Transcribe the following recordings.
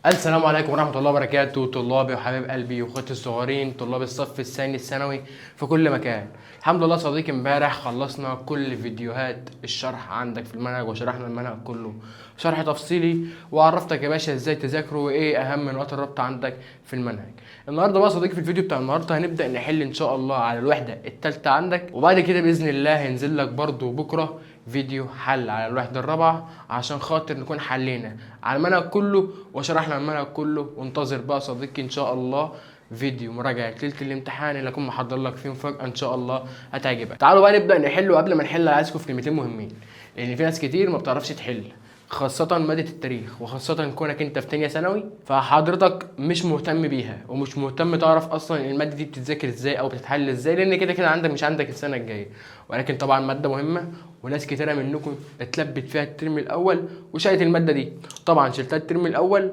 السلام عليكم ورحمة الله وبركاته، طلابي وحبايب قلبي واخواتي الصغيرين طلاب الصف الثاني الثانوي في كل مكان. الحمد لله صديقي، امبارح خلصنا كل فيديوهات الشرح عندك في المنهج وشرحنا المنهج كله شرح تفصيلي، وعرفتك يا باشا ازاي تذاكره وايه اهم نقاط الربط عندك في المنهج. النهارده بقى صديقي في الفيديو بتاع النهارده هنبدأ نحل ان شاء الله على الوحدة الثالثة عندك، وبعد كده بإذن الله هينزل لك برضو بكرة فيديو حل على الوحدة الرابعة عشان خاطر نكون حلينا على المنهج كله وشرحنا المنهج كله. وانتظر بقى صديقي ان شاء الله فيديو مراجعة ليلة الامتحان اللي اكون محضر لك فيه مفاجأة ان شاء الله هتعجبك. تعالوا بقى نبدأ نحل، وقبل ما نحل عايزكم في كلمتين مهمين، لان في ناس كتير ما بتعرفش تحل، خاصة مادة التاريخ، وخاصة كونك انت في تانية ثانوي فحضرتك مش مهتم بيها ومش مهتم تعرف اصلا المادة دي بتتذاكر ازاي او بتتحل ازاي، لان كده كده عندك مش عندك السنة الجاية. ولكن طبعا مادة مهمة وناس كتيرة منكم اتلبت فيها الترم الاول وشالت المادة دي. طبعا شلتها الترم الاول،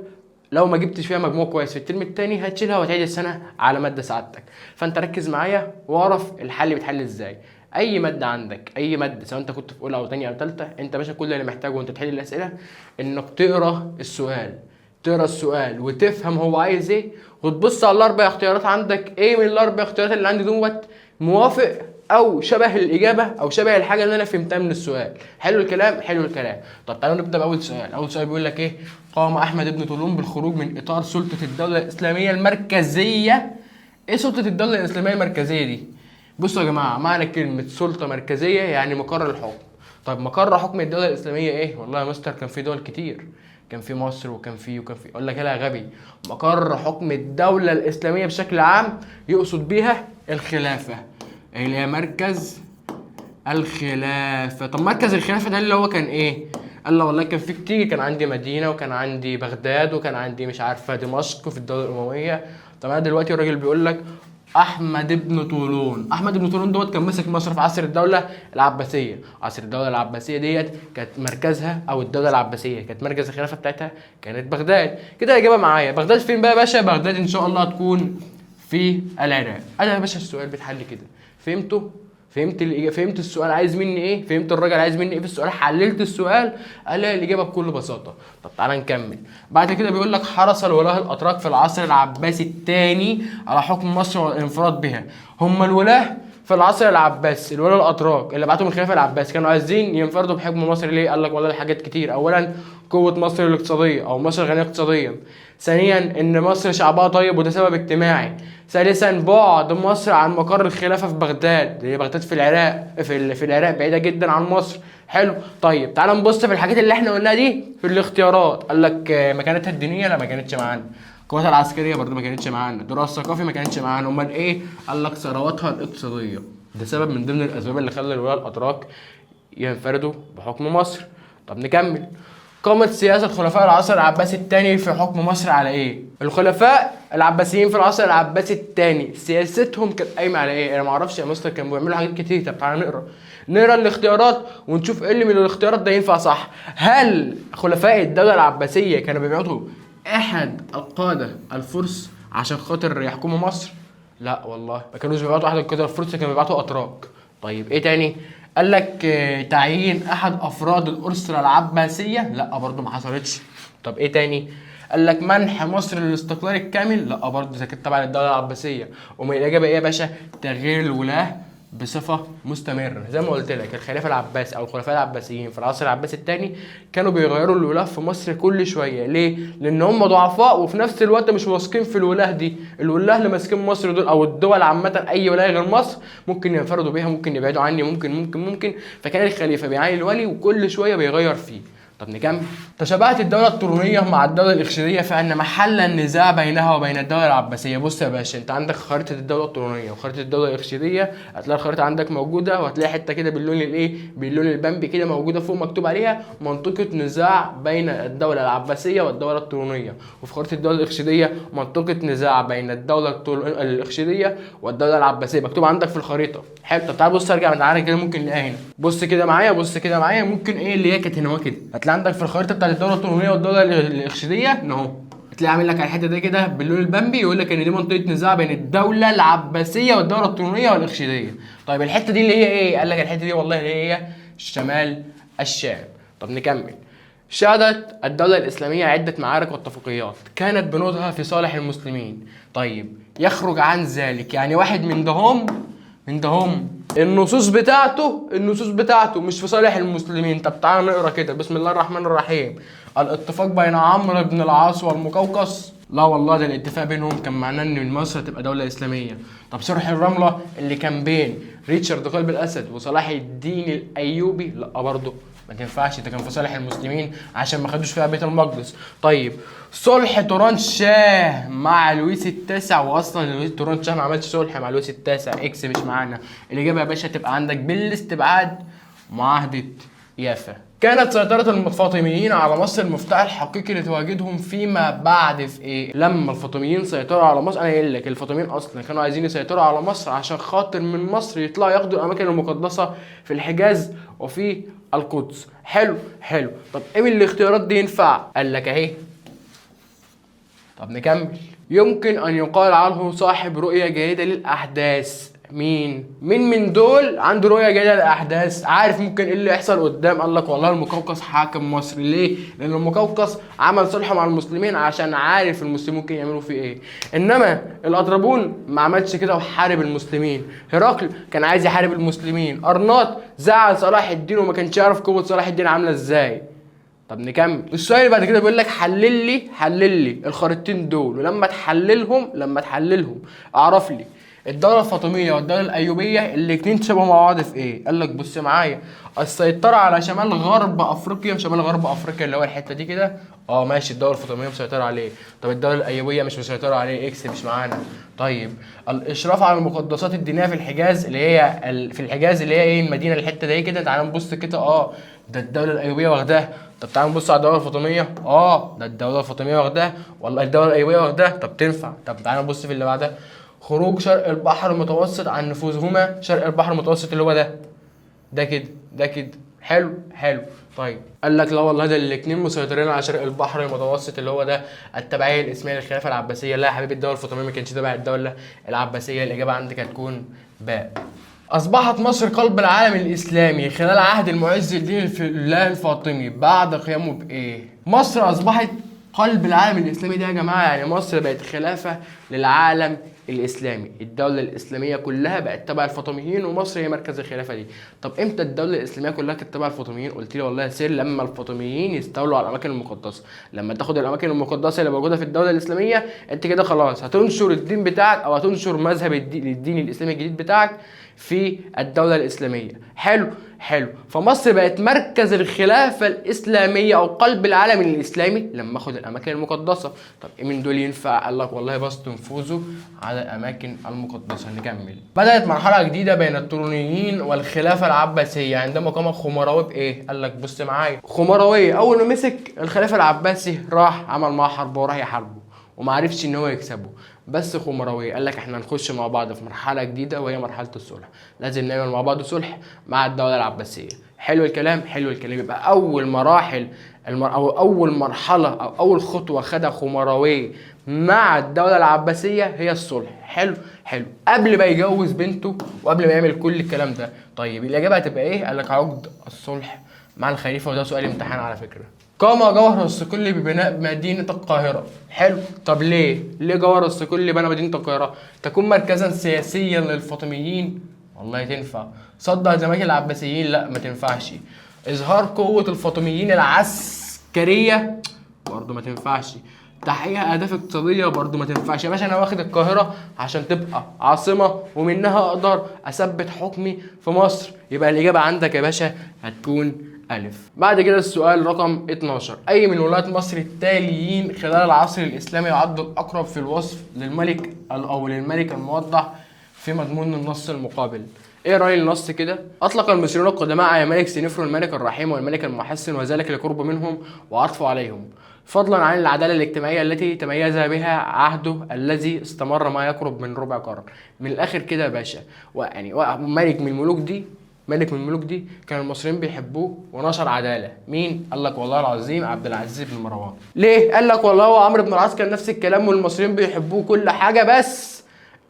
لو ما جبتش فيها مجموع كويس في الترم الثاني هتشيلها وتعيد السنة على مادة سعادتك. فانت ركز معايا واعرف الحل بيتحل ازاي. اي ماده عندك، اي ماده سواء انت كنت في اولى او ثانيه او ثالثه، انت باشا كل اللي محتاجه وانت تحل الاسئله انك تقرا السؤال وتفهم هو عايز ايه، وتبص على الاربع اختيارات عندك، ايه من الاربع اختيارات اللي عندي دوت موافق او شبه الاجابه او شبه الحاجه اللي انا فهمتها من السؤال. حلو الكلام، حلو الكلام. طب تعالوا نبدا باول سؤال. اول سؤال بيقول لك ايه؟ قام احمد بن طولون بالخروج من اطار سلطه الدوله الاسلاميه المركزيه. ايه سلطه الدوله الاسلاميه المركزيه دي؟ بصوا يا جماعه، معنى كلمه سلطه مركزيه يعني مقر الحكم. طب مقر حكم الدوله الاسلاميه ايه؟ والله يا مستر كان في دول كتير، كان في مصر وكان في اقول لك يا غبي، مقر حكم الدوله الاسلاميه بشكل عام يقصد بيها الخلافه، اللي هي مركز الخلافه. طب مركز الخلافه ده اللي هو كان ايه؟ قال له والله كان في كتير، كان عندي مدينه وكان عندي بغداد وكان عندي مش عارفه دمشق في الدوله الامويه. طب انا دلوقتي الراجل بيقول لك احمد بن طولون. احمد بن طولون دوت كان ماسك مصر في عصر الدوله العباسيه. عصر الدوله العباسيه ديت كانت مركزها، او الدوله العباسيه كانت مركز الخلافه بتاعتها كانت بغداد. كده الاجابه معايا. بغداد فين بقى يا باشا؟ بغداد ان شاء الله هتكون في العراق. انا يا باشا السؤال بيتحل كده. فهمته؟ فهمت السؤال عايز مني ايه؟ فهمت الراجل عايز مني ايه في السؤال؟ حللت السؤال؟ قال لي الاجابه بكل بساطه. طب تعالى نكمل. بعد كده بيقول لك حرص الولاه الاتراك في العصر العباسي الثاني على حكم مصر والانفراد بها. هم الولاه في العصر العباسي، الولاه الاتراك اللي بعتهم الخلافه العباسي كانوا عايزين ينفردوا بحكم مصر. ليه؟ قال لك والله حاجات كتير. اولا قوه مصر الاقتصاديه، او مصر غنيه اقتصاديا. ثانيا ان مصر شعبها طيب وده سبب اجتماعي. ثالثا بعد مصر عن مقر الخلافه في بغداد، هي بغداد في العراق، في العراق بعيده جدا عن مصر. حلو. طيب تعال نبص في الحاجات اللي احنا قلناها دي في الاختيارات. قال لك مكانتها الدينيه، لا ما كانتش معانا. قوتها العسكريه برضه ما كانتش معانا. دورها الثقافي ما كانتش معانا. امال ايه؟ قال لك ثرواتها الاقتصاديه، ده سبب من ضمن الاسباب اللي خلى الولاة الاتراك ينفردوا بحكم مصر. طب نكمل. قامت سياسة خلفاء العصر العباسي الثاني في حكم مصر على ايه؟ الخلفاء العباسيين في العصر العباسي الثاني سياستهم كانت قايمة على ايه؟ انا ما اعرفش يا مستر، كانوا بيعملوا حاجات كتير. طب تعالى نقرا الاختيارات ونشوف ايه اللي من الاختيارات ده ينفع صح. هل خلفاء الدولة العباسية كانوا بيبعتوا احد القادة الفرس عشان خاطر يحكموا مصر؟ لا والله ما كانوش بيبعتوا احد القادة الفرس، كانوا بيبعتوا اتراك. طيب ايه تاني؟ قال لك تعيين احد افراد الاسره العباسيه؟ لا برضه ما حصلتش. طب ايه تاني؟ قال لك منح مصر للاستقلال الكامل؟ لا برضه ده كانت تبع للدوله العباسيه. ومن الاجابه ايه يا باشا؟ تغيير الولاه بصفه مستمره. زي ما قلت لك الخلافه العباسي او الخلفاء العباسيين في العصر العباسي الثاني كانوا بيغيروا الولاه في مصر كل شويه. ليه؟ لان هم ضعفاء وفي نفس الوقت مش واثقين في الولاه دي. الولاه اللي ماسكين مصر دول او الدول عامه، اي ولايه غير مصر ممكن ينفردوا بيها، ممكن يبعدوا عني، ممكن. فكان الخليفه بيعين الولي وكل شويه بيغير فيه. طب نكمل. تشابهت الدولة الطولونية مع الدولة الإخشيدية فإن محل النزاع بينها وبين الدولة العباسية. بص يا باشا، أنت عندك خريطة الدولة الطولونية وخريطة الدولة الإخشيدية، هتلاقي الخريطة عندك موجودة وهتلاقي حتة كده باللون الإيه؟ باللون البامبي كده موجودة فوق مكتوب عليها منطقة نزاع بين الدولة العباسية والدولة الطولونية. وفي خريطة الدولة الإخشيدية منطقة نزاع بين الدولة الإخشيدية والدولة العباسية مكتوب عندك في الخريطة. حلو. طب تعال بص ارجع من تعالى كده، ممكن نلاقيها هنا. بص كده معايا ممكن ايه اللي هي كانت هنا كده. هتلاقي عندك في الخريطه بتاعت الدوله الطولونيه والدوله الاخشيديه اهو، هتلاقي عامل لك على الحته دي كده باللون البامبي يقول لك ان دي منطقه نزاع بين الدوله العباسيه والدوله الطولونيه والاخشيديه. طيب الحته دي اللي هي ايه؟ قال لك الحته دي والله اللي هي شمال الشام. طب نكمل. شهدت الدولة الإسلامية عدة معارك واتفاقيات كانت بنودها في صالح المسلمين. طيب يخرج عن ذلك يعني واحد من دهم النصوص بتاعته مش في صالح المسلمين. طب تعالوا نقرا كده، بسم الله الرحمن الرحيم. الاتفاق بين عمرو بن العاص والمقوقس، لا والله ده الاتفاق بينهم كان معناه ان مصر تبقى دولة إسلامية. طب صلح الرملة اللي كان بين ريتشارد قلب الأسد وصلاح الدين الأيوبي، لا برضه ما تنفعش، ده كان في صالح المسلمين عشان ما خدوش فيها بيت المقدس. طيب صلح توران شاه مع لويس التاسع، واصلا لويس توران شاه ما عملش صلح مع لويس التاسع، اكس مش معانا. الاجابه يا باشا تبقى عندك بالاستبعاد معاهده يافا. كانت سيطرة الفاطميين على مصر المفتاح الحقيقي لتواجدهم فيما بعد في ايه؟ لما الفاطميين سيطروا على مصر، انا قايل لك الفاطميين اصلا كانوا عايزين يسيطروا على مصر عشان خاطر من مصر يطلعوا ياخدوا الاماكن المقدسة في الحجاز وفي القدس. حلو. طب ايه من الاختيارات دي ينفع؟ قال لك اهي. طب نكمل. يمكن ان يقال عنه صاحب رؤية جيدة للاحداث. مين من دول عنده رؤيه جيده للاحداث؟ عارف ممكن ايه اللي يحصل قدام؟ قال لك والله المقوقس حاكم مصر. ليه؟ لان المقوقس عمل صلح مع المسلمين عشان عارف المسلمين ممكن يعملوا فيه ايه. انما الاطربون ما عملش كده وحارب المسلمين. هرقل كان عايز يحارب المسلمين. ارناط زعل صلاح الدين وما كانش يعرف قوه صلاح الدين عامله ازاي. طب نكمل. السؤال اللي بعد كده بيقول لك حلل لي الخريطتين دول، ولما تحللهم اعرف لي الدولة الفاطمية والدولة الأيوبية الاتنين شبه مع بعض في إيه؟ قال لك بص معايا، السيطرة على شمال غرب أفريقيا اللي هو الحتة دي كده، ماشي الدولة الفاطمية مسيطرة عليه. طب الدولة الأيوبية مش مسيطرة عليه، إكس مش معانا. طيب الإشراف على المقدسات الدينية في الحجاز اللي هي إيه؟ المدينة الحتة دي كده، تعالى نبص كده، ده الدولة الأيوبية واخداها. طب تعالى نبص على الدولة الفاطمية، ده الدولة الفاطمية واخداها، والله الدولة الأيوبية واخداها. طب تنفع. طب تعالى نبص في اللي بعدها. خروج شرق البحر المتوسط عن نفوذهما. شرق البحر المتوسط اللي هو ده كده. حلو. طيب قال لك لا والله ده الاثنين مسيطرين على شرق البحر المتوسط اللي هو ده التبعيه الاسميه للخلافه العباسيه. لا يا حبيبي، الدوله الفاطميه ما كانتش تبع الدوله العباسيه. الاجابه عندك هتكون باء. اصبحت مصر قلب العالم الاسلامي خلال عهد المعز الدين الله الفاطمي بعد قيامه بايه؟ مصر اصبحت قلب العالم الاسلامي ده يا جماعه يعني مصر بقت خلافه للعالم الاسلامي. الدوله الاسلاميه كلها بقت تبع الفاطميين ومصر هي مركز الخلافه دي. طب امتى الدوله الاسلاميه كلها كانت تبع الفاطميين؟ قلت لي والله يا سير لما الفاطميين يستولوا على الاماكن المقدسه. لما تاخد الاماكن المقدسه اللي موجوده في الدوله الاسلاميه انت كده خلاص هتنشر الدين بتاعك او هتنشر مذهب الدين الاسلامي الجديد بتاعك في الدوله الاسلاميه. حلو. فمصر بقت مركز الخلافه الاسلاميه او قلب العالم الاسلامي لما اخد الاماكن المقدسه. طب ايه من دول ينفع؟ قال لك والله بس تنفذوا على الاماكن المقدسه. نكمل. بدات مرحله جديده بين الطولونيين والخلافه العباسيه عندما قام خمراوي بايه؟ قال لك بص معايا، خمراوي اول ما مسك الخلافه العباسي راح عمل معاه حرب وراح يحاربه وما عرفش ان هو يكسبه. بس خمراوي قال لك احنا هنخش مع بعض في مرحله جديده وهي مرحله الصلح. لازم نعمل مع بعض صلح مع الدوله العباسيه. حلو الكلام. يبقى اول مراحل او اول مرحله او اول خطوه خدها خمراوي مع الدوله العباسيه هي الصلح. حلو قبل ما يجوز بنته وقبل ما يعمل كل الكلام ده. طيب الاجابه هتبقى ايه؟ قال لك عقد الصلح مع الخليفه، وده سؤال امتحان على فكره. قام جوهر الصقلي ببناء مدينة القاهرة. حلو. طب ليه جوهر الصقلي بنى مدينة القاهرة؟ تكون مركزا سياسيا للفاطميين. والله تنفع. صد هزيمات العباسيين. لا ما تنفعش. اظهار قوة الفاطميين العسكرية. برضه ما تنفعش. تحقيق اهداف اقتصاديه. برضه ما تنفعش. يا باشا انا واخد القاهره عشان تبقى عاصمه ومنها اقدر اثبت حكمي في مصر. يبقى الاجابه عندك يا باشا هتكون ألف. بعد كده السؤال رقم 12. أي من ولاة مصر التاليين خلال العصر الإسلامي يعد الأقرب في الوصف للملك الموضح في مضمون النص المقابل؟ ايه رأي النص كده؟ أطلق المصريون القدماء على الملك سنفر الملك الرحيم والملك المحسن وذلك لقرب منهم وعطفه عليهم، فضلا عن العدالة الاجتماعية التي تميز بها عهده الذي استمر ما يقرب من ربع قرن. من الآخر كده يا باشا، يعني ملك من الملوك دي كان المصريين بيحبوه ونشر عداله. مين؟ قال لك والله العظيم عبد العزيز بن مروان. ليه؟ قال لك والله هو عمرو بن العاص كان نفس الكلام والمصريين بيحبوه كل حاجه، بس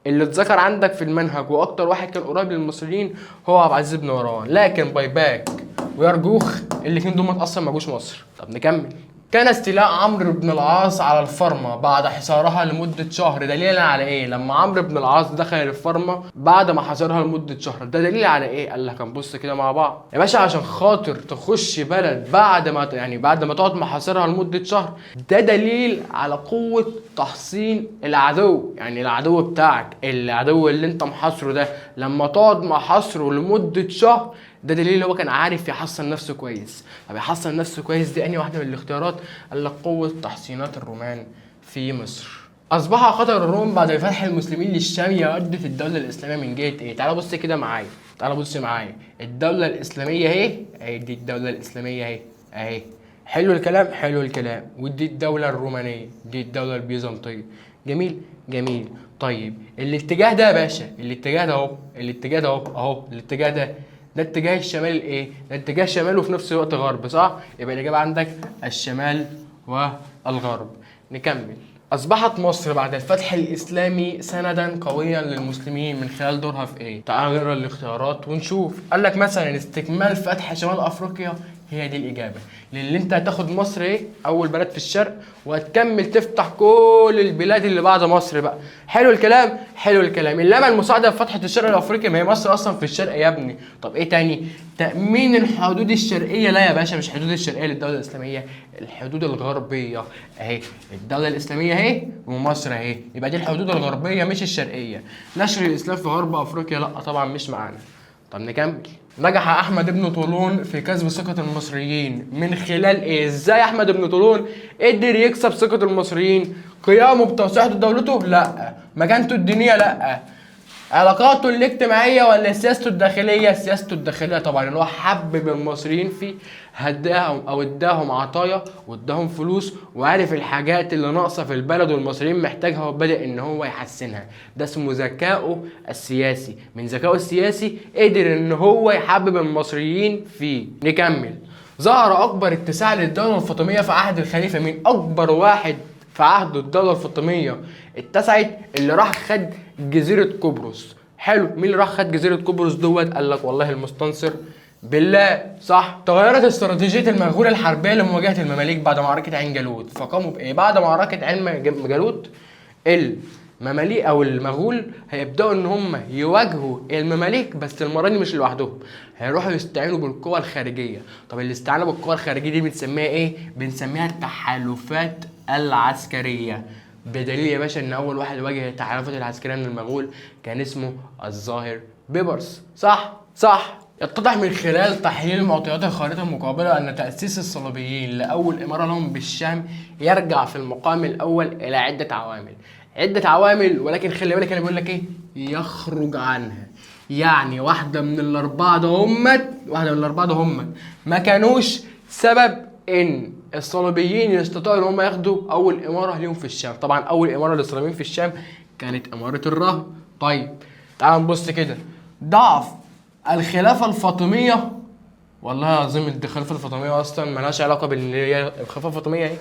اللي اتذكر عندك في المنهج واكتر واحد كان قريب للمصريين هو عبد العزيز بن مروان. لكن باي باك ويرجوخ، الاثنين دول اصلا ما جوش مصر. طب نكمل. كان استيلاء عمرو بن العاص على الفرما بعد حصارها لمدة شهر دليلا على ايه؟ لما عمرو بن العاص دخل الفرما بعد ما حاصرها لمدة شهر، ده دليل على ايه؟ قال لك هنبص كده مع بعض يا باشا. عشان خاطر تخش بلد بعد ما تقعد محاصرها لمدة شهر، ده دليل على قوة تحصين العدو. يعني العدو بتاعك، العدو اللي انت محاصره ده، لما تقعد محاصره لمدة شهر، ده دليل هو كان عارف يحصن نفسه كويس. طب يحصن نفسه كويس دي انهي واحده من الاختيارات؟ قال لك قوه تحصينات الرومان في مصر. اصبح خطر الروم بعد فتح المسلمين للشام يهدد الدوله الاسلاميه من جهه ايه؟ تعال بص كده معايا، تعال بص معايا. الدوله الاسلاميه اهي دي الدوله الاسلاميه اهي. حلو الكلام، حلو الكلام. ودي الدوله الرومانيه، دي الدوله البيزنطيه. جميل جميل. طيب الاتجاه ده يا باشا، الاتجاه ده اهو، الاتجاه ده اهو، الاتجاه ده اتجاه الشمال الايه؟ ده اتجاه شمال وفي نفس الوقت غرب، صح؟ يبقى الاجابه عندك الشمال والغرب. نكمل. اصبحت مصر بعد الفتح الاسلامي سندا قويا للمسلمين من خلال دورها في ايه؟ تعال نقرا الاختيارات ونشوف. قال لك مثلا استكمال فتح شمال افريقيا، هي دي الاجابه. لان انت هتاخد مصر ايه؟ اول بلد في الشرق، وهتكمل تفتح كل البلاد اللي بعد مصر بقى. حلو الكلام، حلو الكلام. انما المساعده في فتحه الشرق الافريقي، ما هي مصر اصلا في الشرق يا ابني. طب ايه تاني؟ تامين الحدود الشرقيه، لا يا باشا مش الحدود الشرقيه للدوله الاسلاميه، الحدود الغربيه اهي. الدوله الاسلاميه اهي ومصر اهي، يبقى دي الحدود الغربيه مش الشرقيه. نشر الاسلام في غرب افريقيا، لا طبعا مش معانا. طب نكمل. نجح احمد بن طولون في كسب ثقة المصريين من خلال ايه؟ ازاي احمد بن طولون قدر يكسب ثقة المصريين؟ قيامه بتوسعة دولته؟ لا. مكانته الدينية؟ لا. علاقاته الاجتماعية ولا سياسته الداخلية؟ سياسته الداخلية طبعا، اللي هو حبب المصريين فيه، هداهم او اداهم عطايا واداهم فلوس، وعارف الحاجات اللي ناقصة في البلد والمصريين محتاجها وبدأ ان هو يحسنها. ده اسمه ذكائه السياسي. من ذكائه السياسي قدر ان هو يحبب المصريين فيه. نكمل. ظهر اكبر اتساع للدولة الفاطمية في عهد الخليفة مين؟ اكبر واحد في عهد الدولة الفاطمية اتسعت، اللي راح خد جزيرة قبرص. حلو. مين اللي راح خد جزيرة قبرص دوت؟ قال لك والله المستنصر بالله، صح. تغيرت استراتيجية المغول الحربية لمواجهة المماليك بعد معركة عين جالوت، فقاموا بإيه؟ بعد معركة عين جالوت المماليك او المغول هيبداوا ان هم يواجهوا المماليك، بس المره دي مش لوحدهم، هيروحوا يستعينوا بالقوى الخارجيه. طب الاستعانه بالقوى الخارجيه دي بنسميها ايه؟ بنسميها التحالفات العسكريه. بدليل يا باشا ان اول واحد واجه التحالفات العسكريه من المغول كان اسمه الظاهر بيبرس، صح. يتضح من خلال تحليل معطيات الخريطة المقابلة أن تأسيس الصليبيين لأول إمارة لهم بالشام يرجع في المقام الأول إلى عدة عوامل، ولكن خلي بالك أنا بقول لك إيه؟ يخرج عنها. يعني واحدة من الأربعة ده هم ما كانوش سبب إن الصليبيين يستطيعوا إن هم ياخدوا أول إمارة ليهم في الشام. طبعا أول إمارة للصليبيين في الشام كانت إمارة الرهب. طيب تعال نبص كده. ضعف الخلافة الفاطمية، والله العظيم الخلافة الفاطمية أصلا ملهاش علاقة الخلافة الفاطمية أهي.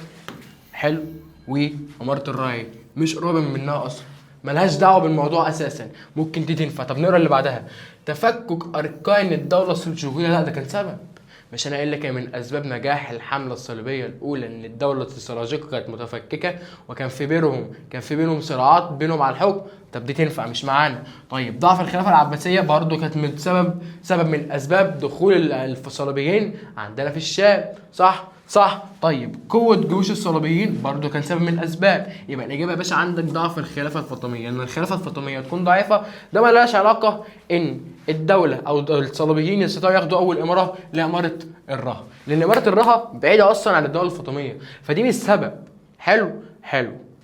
حلو. وإمارة الرهب مش قريبة منها أصلا، ملهاش دعوة بالموضوع أساسا. ممكن دي تنفع. طب نقرا اللي بعدها. تفكك أركان الدولة السلجوقية، لا ده كان سبب. مش انا قايل لك من اسباب نجاح الحمله الصليبيه الاولى ان الدوله السلاجقه كانت متفككه، وكان في بينهم صراعات بينهم على الحكم. طب دي تنفع مش معانا. طيب ضعف الخلافه العباسيه برضو كانت من سبب من اسباب دخول الصليبيين عندنا في الشام، صح. طيب قوة جيوش الصليبيين برضو كان سبب من الأسباب. يبقى الإجابة يا باشا عندك ضعف الخلافة الفاطمية. إن الخلافة الفاطمية تكون ضعيفة ده مالهاش علاقة إن الدولة أو الصليبيين يستطيعوا ياخدوا أول إمارة لإمارة الرها، لأن إمارة الرها بعيدة أصلا عن الدولة الفاطمية، فدي مش سبب. حلو.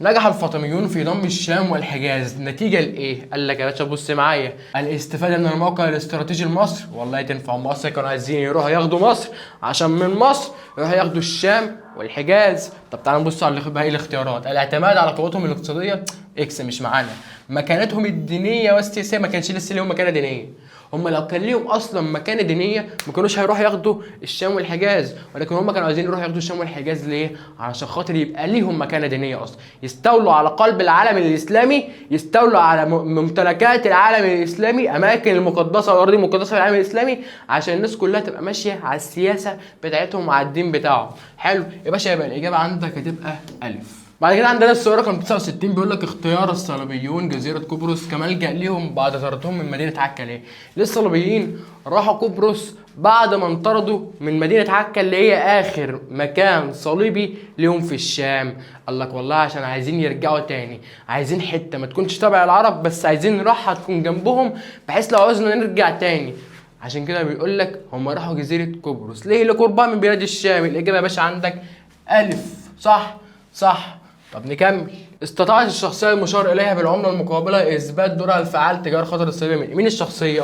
نجح الفاطميون في ضم الشام والحجاز نتيجة لإيه؟ قال لك يا باشا بص معايا. الاستفادة من الموقع الاستراتيجي لمصر، والله تنفع. مصر كانوا عايزين يروحوا ياخدوا مصر، عشان من مصر يروحوا ياخدوا الشام والحجاز. طب تعالوا نبص على باقي الاختيارات. الاعتماد على قوتهم الاقتصادية، اكس مش معانا. مكانتهم الدينية والسياسية، ما كانش لسه ليهم مكانة دينية. هم لو كان ليهم اصلا مكانه دينيه ما كانوش هيروحوا ياخدوا الشام والحجاز، ولكن هم كانوا عايزين يروحوا ياخدوا الشام والحجاز ليه؟ علشان خاطر يبقى ليهم مكانه دينيه اصلا، يستولوا على قلب العالم الاسلامي، يستولوا على ممتلكات العالم الاسلامي، اماكن المقدسه والاراضي المقدسه في العالم الاسلامي، عشان الناس كلها تبقى ماشيه على السياسه بتاعتهم وعلى الدين بتاعهم. حلو يا باشا، يبقى الاجابه عندك هتبقى الف. بعد كده عندنا السؤال رقم 69 بيقول لك اختيار الصليبيون جزيره قبرص كملجأ ليهم بعد طردهم من مدينه عكا ليه؟ ليه الصليبيين راحوا قبرص بعد ما انطردوا من مدينه عكا اللي هي اخر مكان صليبي ليهم في الشام؟ قال لك والله عشان عايزين يرجعوا تاني، عايزين حته ما تكونش تبع العرب بس عايزين راحه تكون جنبهم بحيث لو عاوزنا نرجع تاني. عشان كده بيقول لك هم راحوا جزيره قبرص ليه؟ لقربها من بلاد الشام. الاجابه يا باشا عندك الف. صح صح. طب نكمل. استطاعت الشخصيه المشار اليها بالعمله المقابله اثبات دورها الفعال تجاه خطر الصليبيه. مين الشخصيه؟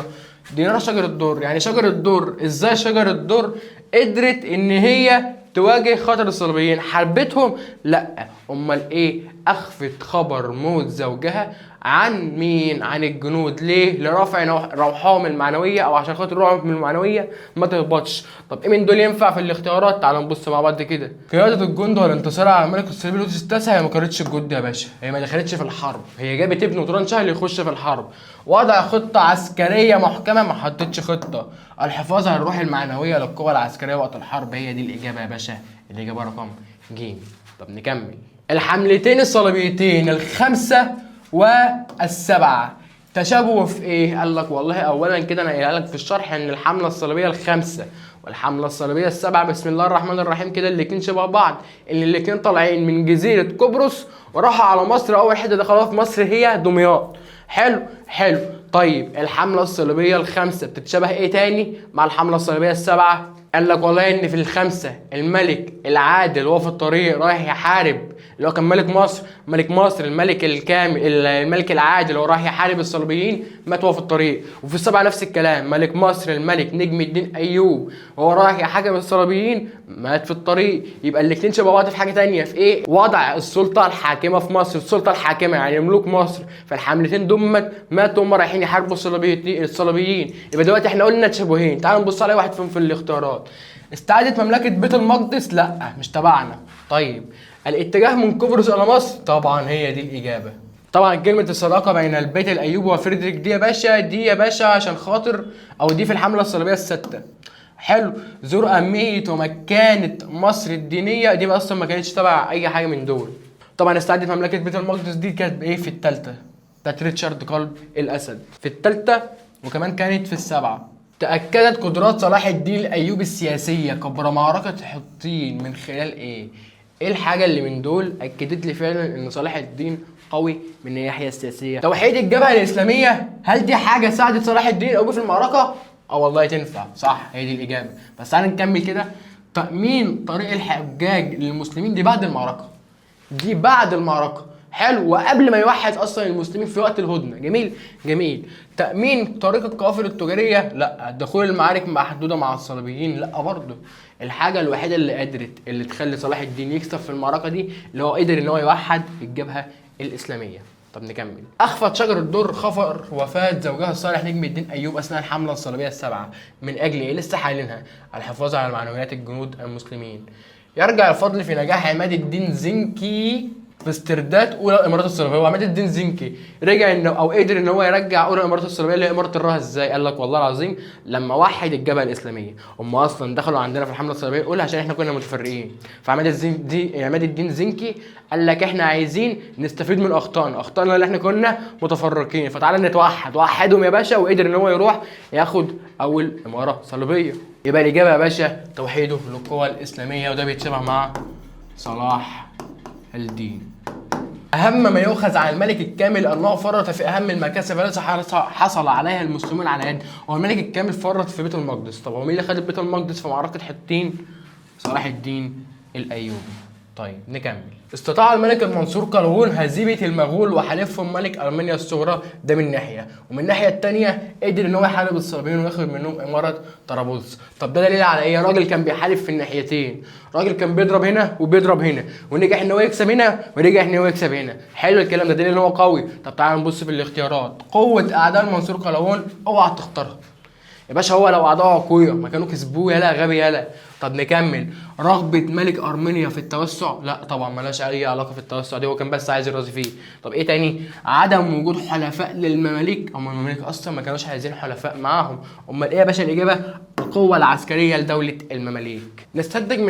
دينار شجر الدر. يعني شجر الدر، ازاي شجر الدر قدرت ان هي تواجه خطر الصليبيين؟ حاربتهم؟ لا، امال ايه؟ اخفت خبر موت زوجها عن مين؟ عن الجنود. ليه؟ لرفع روحهم المعنويه، او عشان خاطر روحهم المعنويه ما تهبطش. طب ايه من دول ينفع في الاختيارات؟ تعال نبص مع بعض كده. قياده الجند والانتصار على الملك الصليبي لوتس التاسع. هي ما قادتش الجند يا باشا، هي ما دخلتش في الحرب، هي جابت ابن طوران شهر يخش في الحرب. وضع خطه عسكريه محكمه، ما حطتش خطه. الحفاظ على الروح المعنويه للقوى العسكريه وقت الحرب. هي دي الاجابه يا باشا، الاجابه رقم ج. طب نكمل. الحملتين الصليبيتين الخمسه والسبعه تشابهوا في ايه؟ قال لك والله اولا كده انا قايلها لك في الشرح ان الحمله الصليبيه الخمسه والحمله الصليبيه السبعه بسم الله الرحمن الرحيم كده الاثنين شبه بعض، ان الاثنين طالعين من جزيره قبرص وراحوا على مصر. اول حته دخلوها في مصر هي دمياط. حلو حلو. طيب الحمله الصليبيه الخمسه بتتشابه ايه تاني مع الحمله الصليبيه السبعه؟ قال لك والله ان في الخمسه الملك العادل وهو في الطريق رايح يحارب، اللي هو كان ملك مصر، ملك مصر الملك الكامل الملك العادل وهو رايح يحارب الصليبيين مات وهو في الطريق. وفي السبعه نفس الكلام، ملك مصر الملك نجم الدين ايوب وهو رايح يحاكم الصليبيين مات في الطريق. يبقى الاثنين شبه بعض في حاجه ثانيه، في ايه؟ وضع السلطه الحاكمه في مصر، السلطه الحاكمه يعني ملوك مصر في الحملتين دول ماتوا هم رايحين يحاربوا الصليبيين. يبقى دلوقتي احنا قلنا تشابهين، تعالوا نبص على واحد فيهم في الاختيارات. استعادت مملكه بيت المقدس؟ لا مش تبعنا. طيب الاتجاه من قبرص الى مصر؟ طبعا هي دي الاجابه. طبعا كلمه الصداقه بين البيت الايوبي وفريدريك دي يا باشا، دي يا باشا عشان خاطر او دي في الحمله الصليبيه السادسه. حلو. زور اهميه ومكانه مصر الدينيه، دي اصلا ما كانتش تبع اي حاجه من دول. طبعا استعادت مملكه بيت المقدس دي كانت ايه؟ في الثالثه بتاعت ريتشارد قلب الاسد، في الثالثه وكمان كانت في السابعه. تأكدت قدرات صلاح الدين الأيوبي السياسية قبل معركة حطين من خلال إيه؟ إيه الحاجة اللي من دول أكدت لي فعلا إن صلاح الدين قوي من الناحية السياسية؟ توحيد الجبهة الإسلامية. هل دي حاجة ساعدت صلاح الدين الأيوبي في المعركة؟ والله تنفع، صح هي دي الإجابة. بس تعالى نكمل كده. تأمين طريق الحجاج للمسلمين دي بعد المعركة. دي بعد المعركة. حلو. وقبل ما يوحد اصلا المسلمين في وقت الهدنه. جميل جميل. تامين طريق القوافل التجاريه؟ لا. دخول المعارك محدوده مع الصليبيين؟ لا برضه. الحاجه الوحيده اللي تخلي صلاح الدين يكسب في المعركه دي اللي هو قدر ان هو يوحد الجبهه الاسلاميه. طب نكمل. اخفت شجر الدر خبر وفاه زوجها الصالح نجم الدين ايوب اثناء الحمله الصليبيه السبعه من اجل ايه؟ لسه حايلينها، الحفاظ على معنويات الجنود المسلمين. يرجع الفضل في نجاح عماد الدين زنكي في استرداد اولى الامارات الصليبيه. وعماد الدين زنكي رجع انه او قدر ان هو يرجع اولى الامارات الصليبيه اللي هي اماره الرها ازاي؟ قال لك والله العظيم لما وحد الجبهه الاسلاميه. هم اصلا دخلوا عندنا في الحمله الصليبيه الاولى عشان احنا كنا متفرقين، عماد الدين زنكي قال لك احنا عايزين نستفيد من اخطائنا اللي احنا كنا متفرقين، فتعالى نتوحد. وحدهم يا باشا وقدر ان هو يروح ياخد اول اماره صليبيه. يبقى الاجابه يا باشا توحيده للقوى الاسلاميه، وده بيتشابه مع صلاح الدين. أهم ما يؤخذ عن الملك الكامل أنه فرط في أهم المكاسب التي حصل عليها المسلمون على يد. هو الملك الكامل فرط في بيت المقدس. طب هو مين اللي خد بيت المقدس في معركة حطين؟ صلاح الدين الأيوبي. طيب نكمل. استطاع الملك المنصور قلاوون هزيمة المغول وحلفهم ملك أرمينيا الصغرى، ده من ناحية، ومن الناحية التانية قدر إن هو يحارب الصليبيين وياخد منهم إمارة طرابلس. طب ده دليل على إيه؟ راجل كان بيحارب في الناحيتين، راجل كان بيضرب هنا وبيضرب هنا ونجح إن هو يكسب هنا ونجح إن هو يكسب هنا. حلو الكلام ده، دليل إن هو قوي. طب تعالى نبص في الاختيارات. قوة أعداء المنصور قلاوون أوعى تختارها، يا باشا هو لو اعضاء اقوياء ما كانوا كسبوه، يلا غبي يلا. طب نكمل. رغبة ملك ارمينيا في التوسع؟ لا طبعا ملهاش اي علاقة في التوسع دي، هو كان بس عايز يرازي فيه. طب ايه تاني؟ عدم وجود حلفاء للمماليك، هم المماليك اصلا ما كانوش عايزين حلفاء معاهم. امال ايه يا باشا الاجابة؟ القوة العسكرية لدولة المماليك. نستنتج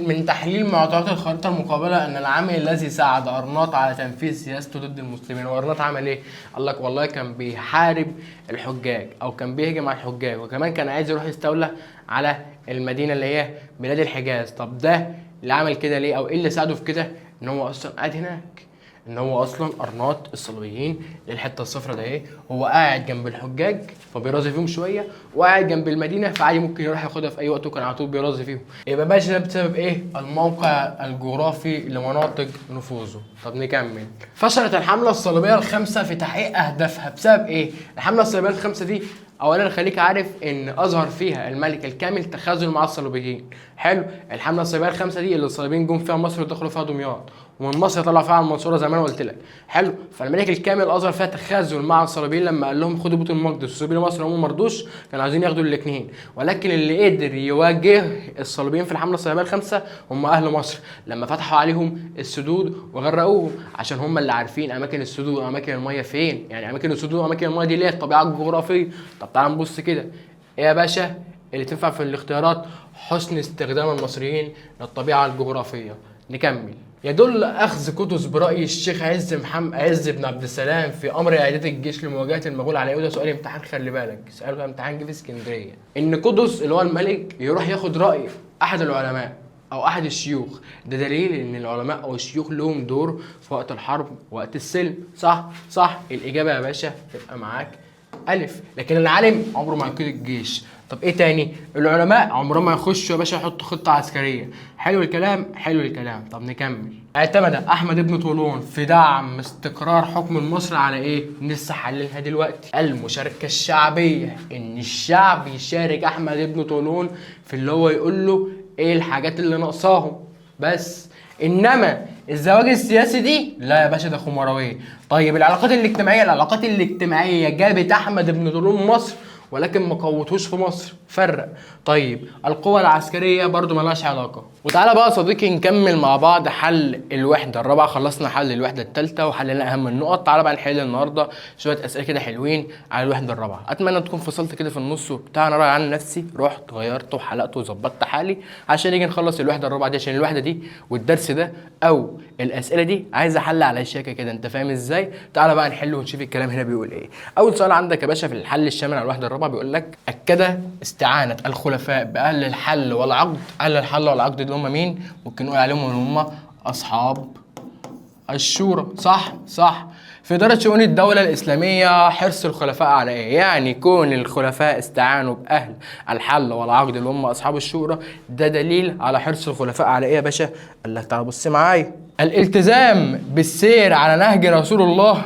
من تحليل معطيات الخريطة المقابلة ان العامل الذي ساعد ارناط على تنفيذ سياسته ضد المسلمين، وارناط عمل ايه؟ قال لك والله كان بيحارب الحجاج او كان بيهجم على الحجاج، وكمان كان عايز يروح يستولى على المدينة اللي هي بلاد الحجاز. طب ده اللي عمل كده ليه، او ايه اللي ساعده في كده؟ ان هو اصلا قاعد هناك، ان هو اصلا ارناط الصليبيين الحته الصفراء ده ايه، هو قاعد جنب الحجاج فبيرازي فيهم شويه، وقاعد جنب المدينه فعادي ممكن يروح ياخدها في اي وقت، وكان على طول بيرازي فيهم. يبقى باشا ده بسبب ايه؟ الموقع الجغرافي لمناطق نفوذه. طب نكمل. فشلت الحمله الصليبيه الخامسه في تحقيق اهدافها بسبب ايه؟ الحمله الصليبيه الخامسه دي اولا خليك عارف ان اظهر فيها الملك الكامل تخاذل مع الصليبيين. حلو. الحمله الصليبيه الخامسه دي اللي الصليبيين جم فيها مصر ودخلوا فيها دمياط، ومن مصر طلع فيها على المنصوره زي ما انا قلت لك. حلو. فالملك الكامل اظهر فيها تخاذل مع الصليبيين لما قال لهم خدوا بيت المقدس وسيبوا مصر، هم ما رضوش، كانوا عايزين ياخدوا الاثنين. ولكن اللي قدر يواجه الصليبيين في الحمله الصليبيه الخامسه هم اهل مصر، لما فتحوا عليهم السدود وغرقوهم، عشان هم اللي عارفين اماكن السدود واماكن الميه فين. يعني اماكن السدود واماكن الميه دي ليه؟ الطبيعه الجغرافيه. طب تعال نبص كده. ايه يا باشا اللي تنفع في الاختيارات؟ حسن استخدام المصريين للطبيعه الجغرافيه. نكمل. يدل اخذ قدس براي الشيخ عز بن عبد السلام في امر اعداد الجيش لمواجهه المغول على ايوه. ده سؤال امتحان، خلي بالك، سؤال امتحان جه في اسكندريه. ان قدس اللي هو الملك يروح ياخد راي احد العلماء او احد الشيوخ، ده دليل ان العلماء او الشيوخ لهم دور في وقت الحرب ووقت السلم. صح صح. الاجابه يا باشا تبقى معاك الف. لكن العالم عمره ما هيقود الجيش. طب ايه تاني؟ العلماء عمرهم ما يخشوا يا باشا يحطوا خطه عسكريه. حلو الكلام حلو الكلام. طب نكمل. اعتمد احمد بن طولون في دعم استقرار حكم مصر على ايه؟ لسه حللها دلوقتي. المشاركه الشعبيه، ان الشعب يشارك احمد بن طولون في اللي هو يقول له ايه الحاجات اللي ناقصاهم بس. انما الزواج السياسي دي لا يا باشا، ده خمراويه. طيب العلاقات الاجتماعيه جابت احمد بن طولون مصر، ولكن ما قوتوش في مصر. فرق. طيب القوة العسكرية برضو ملهاش علاقة. وتعالى بقى يا صديقي نكمل مع بعض حل الوحدة الرابعة. خلصنا حل الوحدة الثالثة وحلينا أهم النقط. تعالى بقى نحل النهاردة شوية أسئلة كده حلوين على الوحدة الرابعة. أتمنى تكون فصلت كده في النص وبتاع. أنا رايح عن نفسي رحت غيرت وحلقت وظبطت حالي عشان نيجي نخلص الوحدة الرابعة دي، عشان الوحدة دي والدرس ده أو الأسئلة دي عايزة حل على الشياكة كده، أنت فاهم إزاي؟ تعالى بقى نحل ونشوف الكلام هنا بيقول إيه. أول سؤال عندك يا باشا في الحل الشامل على الوحدة الرابعة بيقول لك أكد استعانة الخلفاء بأهل الحل والعقد. أهل الحل والعقد اللي هم مين؟ ممكن نقول عليهم ان هم أصحاب الشورى. صح صح. في إدارة شؤون الدولة الإسلامية حرص الخلفاء على إيه؟ يعني كون الخلفاء استعانوا بأهل الحل والعقد اللي هم أصحاب الشورى، ده دليل على حرص الخلفاء على إيه يا باشا؟ قال لك تعال بص معايا. الالتزام بالسير على نهج رسول الله.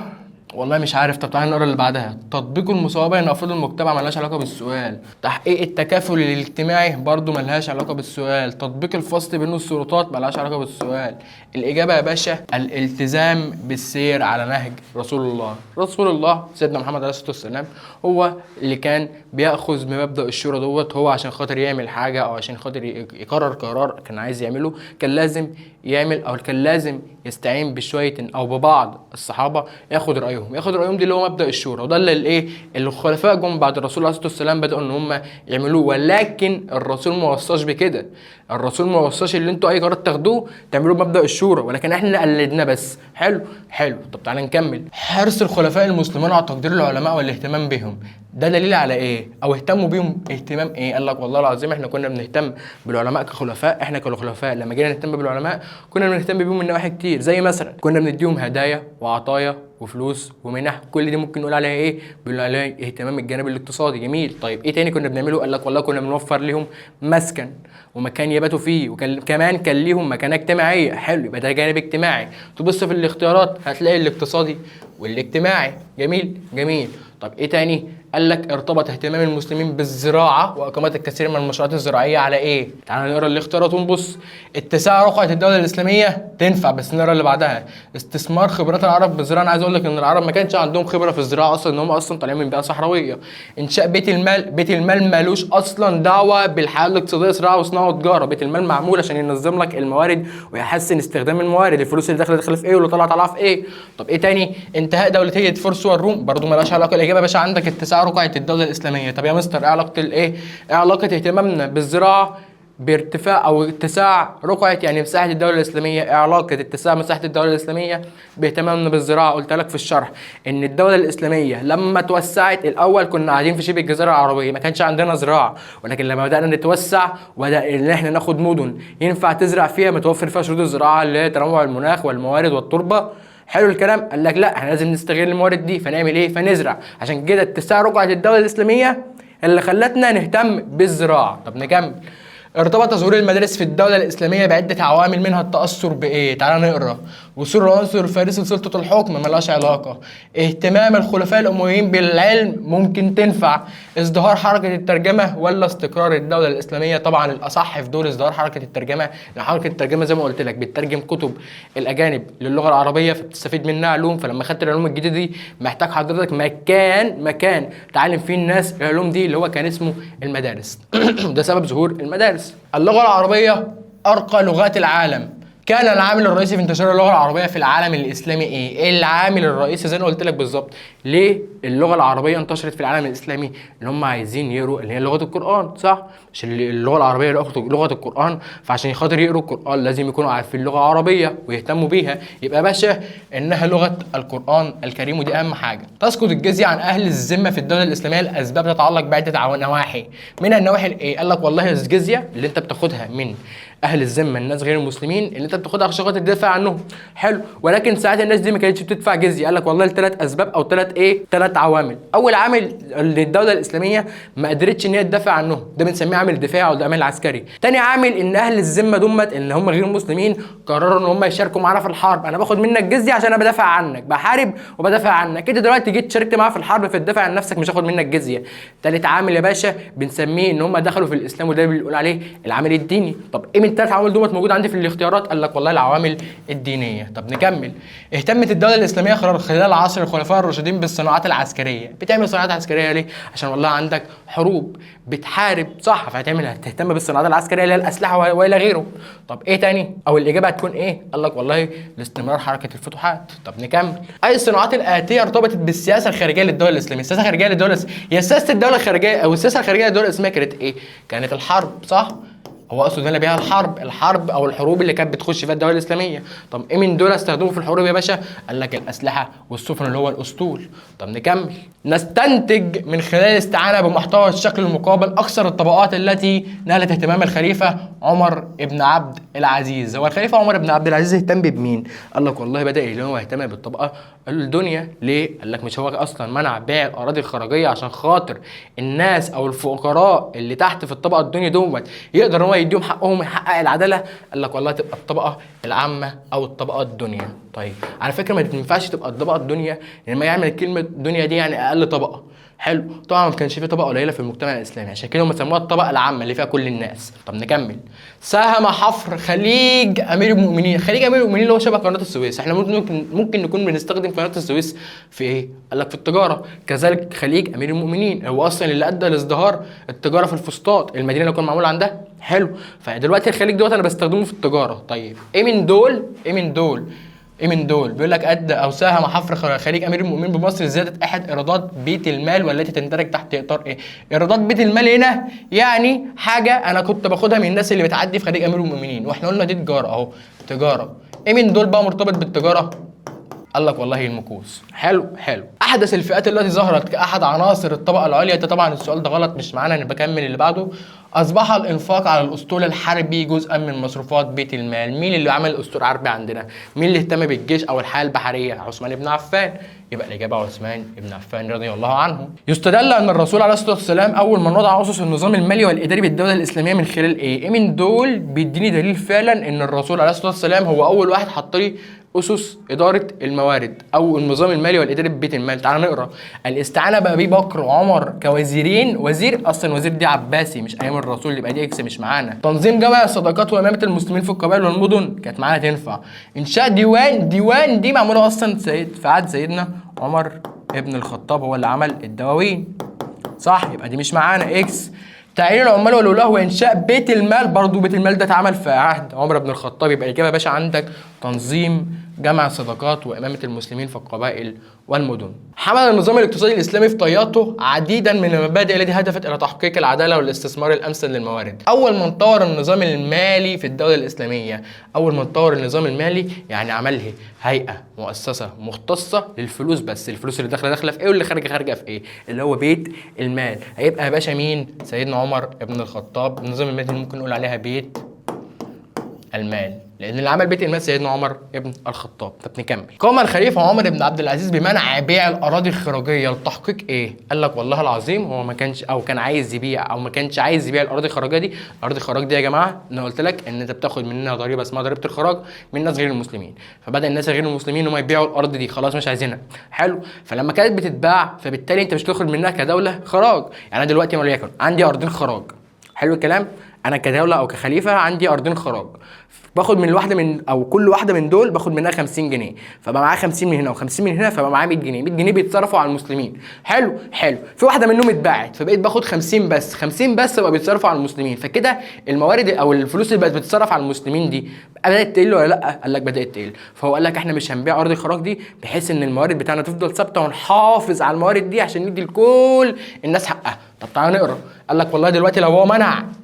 والله مش عارف. طب تعالى نقرا اللي بعدها. تطبيق المساواة بين افراد المجتمع ملهاش علاقة بالسؤال. تحقيق التكافل الاجتماعي برضو ملهاش علاقة بالسؤال. تطبيق الفصل بين السلطات ملهاش علاقة بالسؤال. الإجابة يا باشا الالتزام بالسير على نهج رسول الله. رسول الله سيدنا محمد عليه الصلاة والسلام هو اللي كان بيأخذ بمبدأ الشورى دوت. هو عشان خاطر يعمل حاجة أو عشان خاطر يقرر قرار كان عايز يعمله، كان لازم يعمل أو كان لازم يستعين بشوية أو ببعض الصحابة ياخد رأيهم دي اللي هو مبدأ الشورى. وده اللي ايه اللي الخلفاء جم بعد الرسول عليه الصلاة والسلام بدأوا ان هم يعملوه. ولكن الرسول ما وصاش بكده. الرسول ما وصاش اللي انتوا اي قرار تاخدوه تعملوه بمبدأ الشورى، ولكن احنا قلدناه بس. حلو حلو. طب تعالى نكمل. حرص الخلفاء المسلمين على تقدير العلماء والاهتمام بهم، ده دليل على ايه؟ او اهتموا بيهم اهتمام ايه؟ قال لك والله العظيم احنا كنا بنهتم بالعلماء كخلفاء. احنا كخلفاء لما جينا نهتم بالعلماء كنا بنهتم بيهم من نواحي كتير، زي مثلا كنا بنديهم هدايا وعطايا وفلوس ومنح. كل دي ممكن نقول عليها ايه؟ بنقول عليها اهتمام الجانب الاقتصادي. جميل. طيب ايه تاني كنا بنعمله؟ قال لك والله كنا بنوفر لهم مسكن ومكان يباتوا فيه، وكمان كان ليهم مكانه اجتماعيه. حلو، يبقى ده جانب اجتماعي. تبص في الاختيارات هتلاقي الاقتصادي والاجتماعي. جميل جميل. طب ايه تاني؟ قال لك ارتبط اهتمام المسلمين بالزراعه واقامه الكثير من المشروعات الزراعيه على ايه؟ تعالى نقرا الاختيارات ونبص. اتساع رقعه الدوله الاسلاميه تنفع، بس نقرا اللي بعدها. استثمار خبرات العرب بالزراعه، انا عايز اقول لك ان العرب ما كانش عندهم خبره في الزراعه اصلا، ان هم اصلا طالعين من بيئه صحراويه. انشاء بيت المال، بيت المال مالوش اصلا دعوه بالحياه الاقتصاديه، زراعه وصناعه وتجاره. بيت المال معمول عشان ينظم لك الموارد ويحسن استخدام الموارد، الفلوس اللي داخله في ايه واللي طالعه في ايه. طب ايه تاني؟ انتهاء دولتيه الفرس والروم، برضو مالهاش علاقه. الاجابه يا باشا عندك اتساع رقعه الدوله الاسلاميه. طب يا مستر ايه علاقه الايه؟ ايه علاقه اهتمامنا بالزراعه بارتفاع او اتساع رقعه يعني مساحه الدوله الاسلاميه؟ ايه علاقه اتساع مساحه الدوله الاسلاميه باهتمامنا بالزراعه؟ قلت لك في الشرح ان الدوله الاسلاميه لما توسعت الاول كنا قاعدين في شبه الجزيره العربيه، ما كانش عندنا زراعه، ولكن لما بدانا نتوسع وبدا ان احنا ناخد مدن ينفع تزرع فيها متوفر فيها شروط الزراعه اللي هي تنوع المناخ والموارد والتربه. حلو الكلام. قال لك لا احنا لازم نستغل الموارد دي، فنعمل ايه؟ فنزرع. عشان كده اتساع رقعه الدوله الاسلاميه اللي خلتنا نهتم بالزراعه. طب نكمل. ارتبط ظهور المدارس في الدولة الإسلامية بعدة عوامل، منها التأثر بإيه؟ تعالى نقرا. وصول العنصر الفارسي لسلطة الحكم، ملهاش علاقة. اهتمام الخلفاء الأمويين بالعلم، ممكن تنفع. ازدهار حركة الترجمة ولا استقرار الدولة الإسلامية؟ طبعا الأصح في دول ازدهار حركة الترجمة، لأن حركة الترجمة زي ما قلت لك بتترجم كتب الأجانب للغة العربية فبتستفيد منها علوم، فلما خدت العلوم الجديدة دي محتاج حضرتك مكان تعلم فيه الناس العلوم دي اللي هو كان اسمه المدارس. ده سبب ظهور المدارس. اللغة العربية أرقى لغات العالم. كان العامل الرئيسي في انتشار اللغة العربية في العالم الإسلامي إيه؟ إيه العامل الرئيسي؟ زي ما قلت لك بالظبط. ليه اللغة العربية انتشرت في العالم الإسلامي؟ إن هم عايزين يقروا اللي هي لغة القرآن، صح؟ مش اللغة العربية لغة القرآن، فعشان خاطر يقروا القرآن لازم يكونوا عارفين اللغة العربية ويهتموا بيها. يبقى يا باشا إنها لغة القرآن الكريم، ودي أهم حاجة. تسقط الجزية عن أهل الذمة في الدولة الإسلامية لأسباب تتعلق بعدة نواحي. من النواحي الإيه؟ قال لك والله الجزية اللي أنت بتاخدها من اهل الذمه، الناس غير المسلمين اللي انت بتاخدها عشان خاطر تدافع عنهم، حلو، ولكن ساعات الناس دي ما كانتش بتدفع جزيه. قال لك والله الثلاث اسباب او ثلاث عوامل. اول عامل اللي الدوله الاسلاميه ما قدرتش ان هي تدافع عنهم، ده بنسميه عامل دفاعي او العامل العسكري. تاني عامل ان اهل الذمه دمت اللي هم غير المسلمين قرروا ان هم يشاركوا معانا في الحرب. انا باخد منك جزيه عشان انا بدافع عنك، بحارب وبدافع عنك، كده دلوقتي جيت شاركت معايا في الحرب في الدفاع عن نفسك مش هاخد منك جزيه. ثالث عامل يا باشا بنسميه ان هم دخلوا في الاسلام، وده بنقول عليه العامل الديني. طب ايه من الثلاث عوامل دول موجود عندي في الاختيارات؟ قال لك والله العوامل الدينيه. طب نكمل. اهتمت الدوله الاسلاميه خلال عصر الخلفاء الراشدين بالصناعات العسكريه. بتعمل صناعات عسكريه ليه؟ عشان والله عندك حروب بتحارب، صح، تهتم بالصناعات العسكريه اللي هي الاسلحه والى غيره. طب ايه تاني؟ او الاجابه هتكون ايه؟ قال لك والله لاستمرار حركه الفتوحات. طب نكمل. اي الصناعات الاتيه ارتبطت بالسياسه الخارجيه للدوله الاسلاميه؟ السياسه الخارجيه للدوله هي سياسه الدوله الخارجيه او السياسه الخارجيه للدوله الاسلاميه كانت ايه؟ كانت الحرب، صح؟ هو اقصد هنا بيها الحرب او الحروب اللي كانت بتخش فيها الدوله الاسلاميه. طب ايه من دول استخدموا في الحروب يا باشا؟ قال لك الاسلحه والسفن اللي هو الاسطول. طب نكمل. نستنتج من خلال الاستعانه بمحتوى الشكل المقابل اكثر الطبقات التي نالت اهتمام الخليفه عمر بن عبد العزيز. هو الخليفه عمر بن عبد العزيز اهتم بمين؟ قال لك والله بدا اللي هو يهتم بالطبقه الدنيا. ليه؟ قال لك مش هو اصلا منع بيع الاراضي الخارجيه عشان خاطر الناس او الفقراء اللي تحت في الطبقه الدنيا دوت يقدر هو يديهم حقهم ويحقق العداله؟ قال لك والله تبقى الطبقه العامه او الطبقه الدنيا. طيب على فكره ما ينفعش تبقى الطبقه الدنيا، لما يعمل كلمه دنيا دي يعني اقل طبقه. حلو، طبعا ما كانش في طبقه قليله في المجتمع الاسلامي، عشان كده هم سموها الطبقه العامه اللي فيها كل الناس. طب نكمل. ساهم حفر خليج امير المؤمنين. خليج امير المؤمنين اللي هو شبه قناه السويس. احنا ممكن نكون بنستخدم قناه السويس في ايه؟ قال لك في التجاره. كذلك خليج امير المؤمنين هو اصلا اللي ادى لازدهار التجاره في الفسطاط، المدينه اللي كان معمول عندها. حلو، فدلوقتي الخليج دوت انا بستخدمه في التجاره. طيب ايه من دول بيقول لك ادى او ساهم حفر خليج امير المؤمنين بمصر زياده احد ايرادات بيت المال والتي تندرج تحت اطار ايه؟ ايرادات بيت المال هنا يعني حاجه انا كنت باخدها من الناس اللي بتعدي في خليج امير المؤمنين، واحنا قلنا دي تجاره اهو، تجاره. ايه من دول بقى مرتبط بالتجاره؟ قال لك والله المكوس. حلو. احدث الفئات التي ظهرت كاحد عناصر الطبقه العليا. ده طبعا السؤال ده غلط مش معانا، انا بكمل اللي بعده. اصبح الانفاق على الاسطول الحربي جزءا من مصروفات بيت المال. مين اللي عمل اسطول حربي عندنا؟ مين اللي اهتم بالجيش او الحياه البحريه؟ عثمان بن عفان. يبقى الاجابه عثمان بن عفان رضي الله عنه. يستدل ان الرسول عليه الصلاه والسلام اول من وضع اسس النظام المالي والاداري بالدوله الاسلاميه من خلال ايه؟ ايه من دول بيديني دليل فعلا ان الرسول عليه الصلاه والسلام هو اول واحد حط لي اسس اداره الموارد او النظام المالي والاداري ببيت المال. تعال نقرا. الاستعانه بابي بكر وعمر كوزيرين، وزير اصلا وزير دي عباسي مش ايام الرسول، يبقى دي اكس مش معانا. تنظيم جمع الصداقات وامامه المسلمين في القبائل والمدن كانت معانا تنفع. انشاء ديوان، ديوان دي معموله اصلا في عهد سيدنا عمر ابن الخطاب، هو اللي عمل الدواوين صح، يبقى دي مش معانا اكس. تعيين العمال والولاة وانشاء بيت المال، برضو بيت المال ده اتعمل في عهد عمر بن الخطاب، يبقى الاجابه يا باشا عندك تنظيم جمع الصداقات وامامه المسلمين في القبائل والمدن. حمل النظام الاقتصادي الاسلامي في طياته عديدا من المبادئ التي هدفت الى تحقيق العداله والاستثمار الامثل للموارد. اول من طور النظام المالي في الدوله الاسلاميه، اول من طور النظام المالي يعني عمله هيئه مؤسسه مختصه للفلوس بس، الفلوس اللي داخله في ايه واللي خارجه في ايه، اللي هو بيت المال. هيبقى يا باشا مين؟ سيدنا عمر ابن الخطاب. النظام المالي ممكن نقول عليها بيت المال، لان اللي عمل بيت المال سيدنا عمر ابن الخطاب. طب نكمل. قام الخليفه عمر بن عبد العزيز بمنع بيع الاراضي الخراجيه لتحقيق ايه؟ قال لك والله العظيم هو ما كانش او كان عايز يبيع او ما كانش عايز يبيع الاراضي الخراجيه دي. الاراضي الخراج دي يا جماعه انا قلت لك ان انت بتاخد مننا ضريبه اسمها ضريبه الخراج من الناس غير المسلمين، فبدا الناس غير المسلمين هم يبيعوا الارض دي، خلاص مش عايزينها. حلو. فلما كانت بتتباع فبالتالي انت مش تاخد منها كدوله خراج. يعني انا دلوقتي وليكن عندي ارضين خراج، حلو الكلام، انا كدوله او كخليفه عندي ارضين خراج، باخد من الواحده من او كل واحده من دول باخد منها 50 جنيه، فبقى معايا 50 من هنا و50 من هنا، فبقى معايا 100 جنيه. 100 جنيه بيتصرفوا على المسلمين. حلو حلو. في واحده منهم اتباعت فبقيت باخد 50 بس، 50 بس بقى بيتصرفوا على المسلمين، فكده الموارد او الفلوس اللي بقت بتتصرف على المسلمين دي بدات تقل ولا لا؟ قال لك بدات تقل. فهو قال لك احنا مش هنبيع ارض الخراج دي بحيث ان الموارد بتاعنا تفضل ثابته ونحافظ على الموارد دي عشان ندي لكل الناس حقها. طب تعالى نقرا. قال لك والله دلوقتي لو هو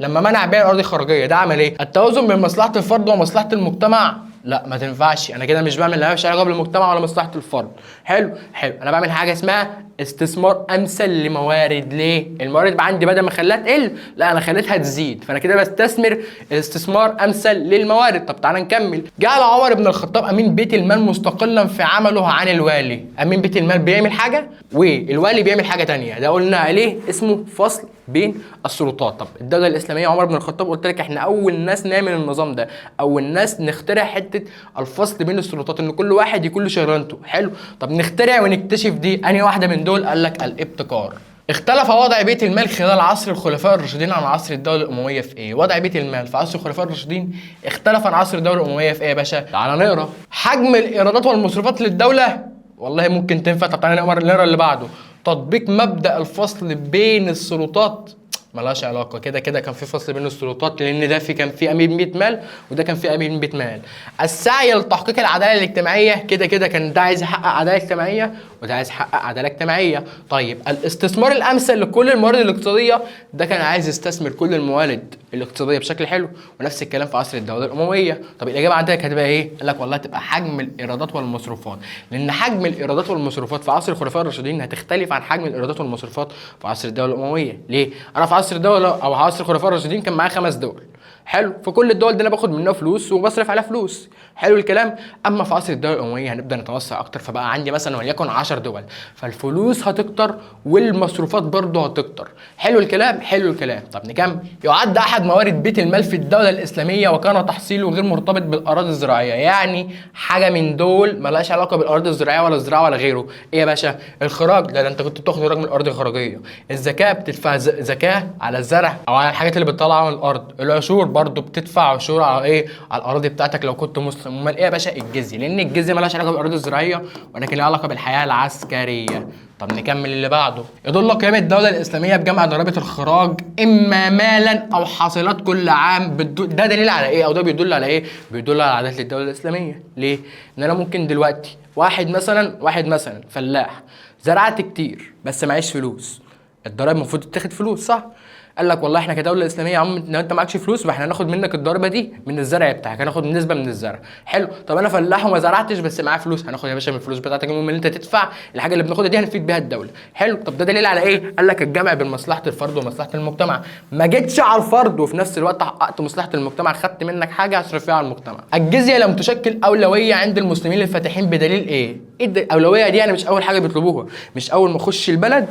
لما منع بيع الارض الخراجيه ده عمل ايه؟ التوازن بين مصلحه الفرد ومصلحه المجتمع. لا ما تنفعش، انا كده مش بعمل لا علاقه بالمجتمع ولا مصلحه الفرد. حلو حلو. انا بعمل حاجه اسمها استثمار امثل لموارد. ليه؟ الموارد بقى عندي بدل ما خليها تقل لا انا خليتها تزيد، فانا كده بستثمر استثمار امثل للموارد. طب تعالى نكمل. جعل عمر بن الخطاب امين بيت المال مستقلا في عمله عن الوالي. امين بيت المال بيعمل حاجه والوالي بيعمل حاجه ثانيه، ده قلنا عليه اسمه فصل بين السلطات. طب الدوله الاسلاميه عمر بن الخطاب قلت لك احنا اول ناس نعمل النظام ده، اول ناس نخترع حته الفصل بين السلطات، ان كل واحد يكون له شغلانته. حلو. طب نخترع ونكتشف دي انهي واحده من دول؟ قال لك الابتكار. اختلف وضع بيت المال خلال عصر الخلفاء الراشدين عن عصر الدوله الامويه في ايه؟ وضع بيت المال في عصر الخلفاء الراشدين اختلف عن عصر الدوله الامويه في ايه يا باشا؟ تعالى نقرا. حجم الايرادات والمصروفات للدوله والله ممكن تنفع. طب تعالى نقرا اللي بعده. تطبيق مبدأ الفصل بين السلطات ملهاش علاقه، كده كان في فصل بين السلطات لان ده كان في امين بيت مال وده كان في امين بيت مال. السعي لتحقيق العداله الاجتماعيه، كده كان ده عايز يحقق عداله اجتماعيه وده عايز يحقق عداله اجتماعيه. طيب الاستثمار الامثل لكل الموارد الاقتصاديه، ده كان عايز يستثمر كل الموارد الاقتصاديه بشكل حلو، ونفس الكلام في عصر الدوله الامويه. طب الاجابه عندك هتبقى ايه؟ قال لك والله تبقى حجم الايرادات والمصروفات، لان حجم الايرادات والمصروفات في عصر الخلفاء الراشدين هتختلف عن حجم الايرادات والمصروفات في عصر الدوله الامويه. ليه؟ انا في عصر الدوله او عصر الخلفاء الراشدين كان معايا 5 دول. حلو. في كل الدول دي انا باخد منها فلوس وبصرف عليها فلوس. حلو الكلام. اما في عصر الدوله الامويه هنبدا نتوسع اكتر، فبقى عندي مثلا وليكن 10 دول، فالفلوس هتكتر والمصروفات برضه هتكتر. حلو الكلام. حلو الكلام. طب نكمل. يعد احد موارد بيت المال في الدوله الاسلاميه وكان تحصيله غير مرتبط بالاراضي الزراعيه، يعني حاجه من دول مالهاش علاقه بالاراضي الزراعيه ولا الزراعه ولا غيره. ايه يا باشا؟ الخراج ده انت كنت بتاخد خراج من الارض الخراجيه. الزكاه بتدفع زكاه على الزرع او على الحاجات اللي بتطلع من الارض. العشور برضه بتدفع عشور على ايه؟ على الاراضي بتاعتك لو كنت مسلم. امال ايه يا باشا؟ الجزيه، لان الجزيه مالهاش علاقه بالاراضي الزراعيه ولكن لها علاقه بالحياه العسكريه. طب نكمل اللي بعده. يدل قيام الدوله الاسلاميه بجمع ضريبه الخراج اما مالا او حاصلات كل عام ده دليل على ايه؟ او ده بيدل على ايه؟ بيدل على عداله الدوله الاسلاميه. ليه؟ ان انا ممكن دلوقتي واحد مثلا فلاح زرعت كتير بس معيش فلوس، الضرايب المفروض تتاخد فلوس صح؟ قال لك والله احنا كدوله اسلاميه يا عم لو انت معكش فلوس فاحنا هناخد منك الضريبه دي من الزرع بتاعك، هناخد نسبه من الزرع. حلو. طب انا فلاح وما زرعتش بس معايا فلوس، هناخد يا باشا من الفلوس بتاعتك، المهم ان انت تدفع الحاجه اللي بناخدها دي هنفيد بيها الدوله. حلو. طب ده دليل على ايه؟ قال لك الجمع بين مصلحه الفرد ومصلحه المجتمع. ما جيتش على الفرد وفي نفس الوقت حققت مصلحه المجتمع، خدت منك حاجه هصرف فيها على المجتمع. الجزيه لم تشكل اولويه عند المسلمين الفاتحين بدليل ايه؟ ايه الاولويه دي؟ يعني مش اول حاجه بيطلبوها، مش اول ما اخش البلد،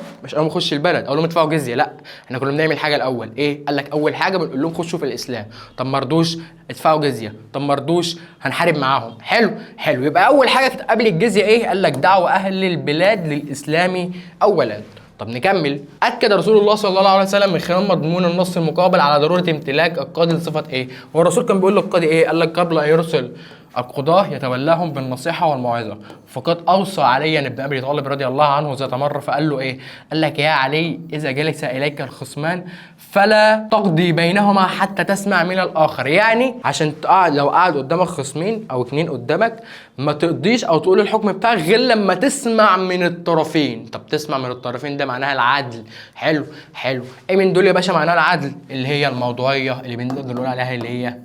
اقول لهم ادفعوا جزيه، لا، احنا كنا بنعمل حاجه الاول ايه؟ قال لك اول حاجه بنقول لهم خشوا في الاسلام، طب ما رضوش ادفعوا جزيه، طب ما رضوش هنحارب معاهم. حلو حلو، يبقى اول حاجه قبل الجزيه ايه؟ قال لك دعوه اهل البلاد للاسلام اولا. طب نكمل. اكد رسول الله صلى الله عليه وسلم من خلال مضمون النص المقابل على ضروره امتلاك القاضي لصفه ايه؟ هو الرسول كان بيقول للقاضي ايه؟ قال لك قبل ان يرسل القضاة يتولاهم بالنصيحة والموعظة، فقد أوصى علي بن أبي طالب رضي الله عنه ذات مرة فقال له إيه؟ قال لك يا علي إذا جلس إليك الخصمان فلا تقضي بينهما حتى تسمع من الآخر. يعني عشان لو قعد قدامك خصمين أو اتنين قدامك ما تقضيش أو تقول الحكم بتاعك غير لما تسمع من الطرفين. طب تسمع من الطرفين ده معناها العدل. حلو حلو، إيه من دول يا باشا معناها العدل؟ اللي هي الموضوعية اللي بنقول عليها اللي هي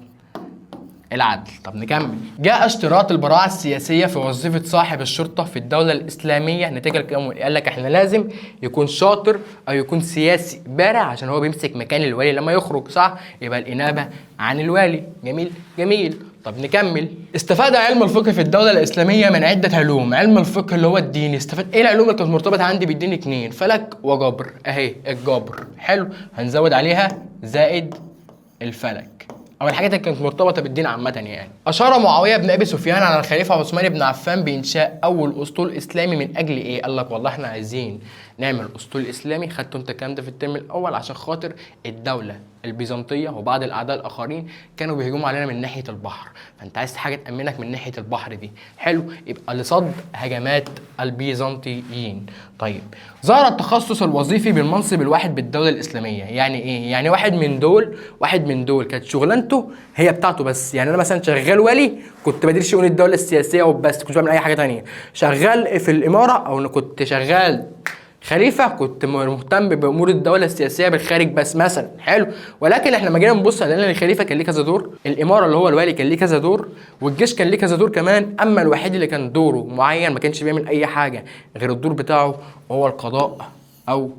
العدل. طب نكمل. جاء اشتراط البراعة السياسية في وظيفة صاحب الشرطة في الدولة الإسلامية نتيجة الكلام. قال لك احنا لازم يكون شاطر أو يكون سياسي بارع عشان هو بيمسك مكان الوالي لما يخرج، صح؟ يبقى الإنابة عن الوالي. جميل جميل. طب نكمل. استفاد علم الفقه في الدولة الإسلامية من عدة علوم. علم الفقه اللي هو الدين استفاد ايه العلوم اللي كانت مرتبطة عندي بالدين؟ اتنين، فلك وجبر. اهي الجبر. حلو، هنزود عليها زائد الفلك او الحاجات اللي كانت مرتبطه بالدين عامه. يعني اشار معاويه بن ابي سفيان على الخليفه عثمان بن عفان بانشاء اول اسطول اسلامي من اجل ايه؟ قال لك والله احنا عايزين نعمل اسطول اسلامي. خدتوا انت الكلام ده في الترم الاول عشان خاطر الدوله البيزنطيه وبعض الاعداء الاخرين كانوا بيهجموا علينا من ناحيه البحر، فانت عايز حاجه تامنك من ناحيه البحر دي. حلو، يبقى لصد هجمات البيزنطيين. طيب، ظهر التخصص الوظيفي بالمنصب الواحد بالدوله الاسلاميه. يعني ايه؟ يعني واحد من دول كانت شغلانته هي بتاعته بس. يعني انا مثلا شغال ولي كنت بدير شؤون الدوله السياسيه وبس، كنت بعمل اي حاجه تانية. شغال في الاماره او كنت شغال خليفه كنت مهتم بامور الدوله السياسيه بالخارج بس مثلا. حلو، ولكن احنا لما جينا نبص لقينا الخليفه كان ليه كذا دور، الاماره اللي هو الوالي كان ليه كذا دور، والجيش كان ليه كذا دور كمان. اما الوحيد اللي كان دوره معين ما كانش بيعمل اي حاجه غير الدور بتاعه وهو القضاء او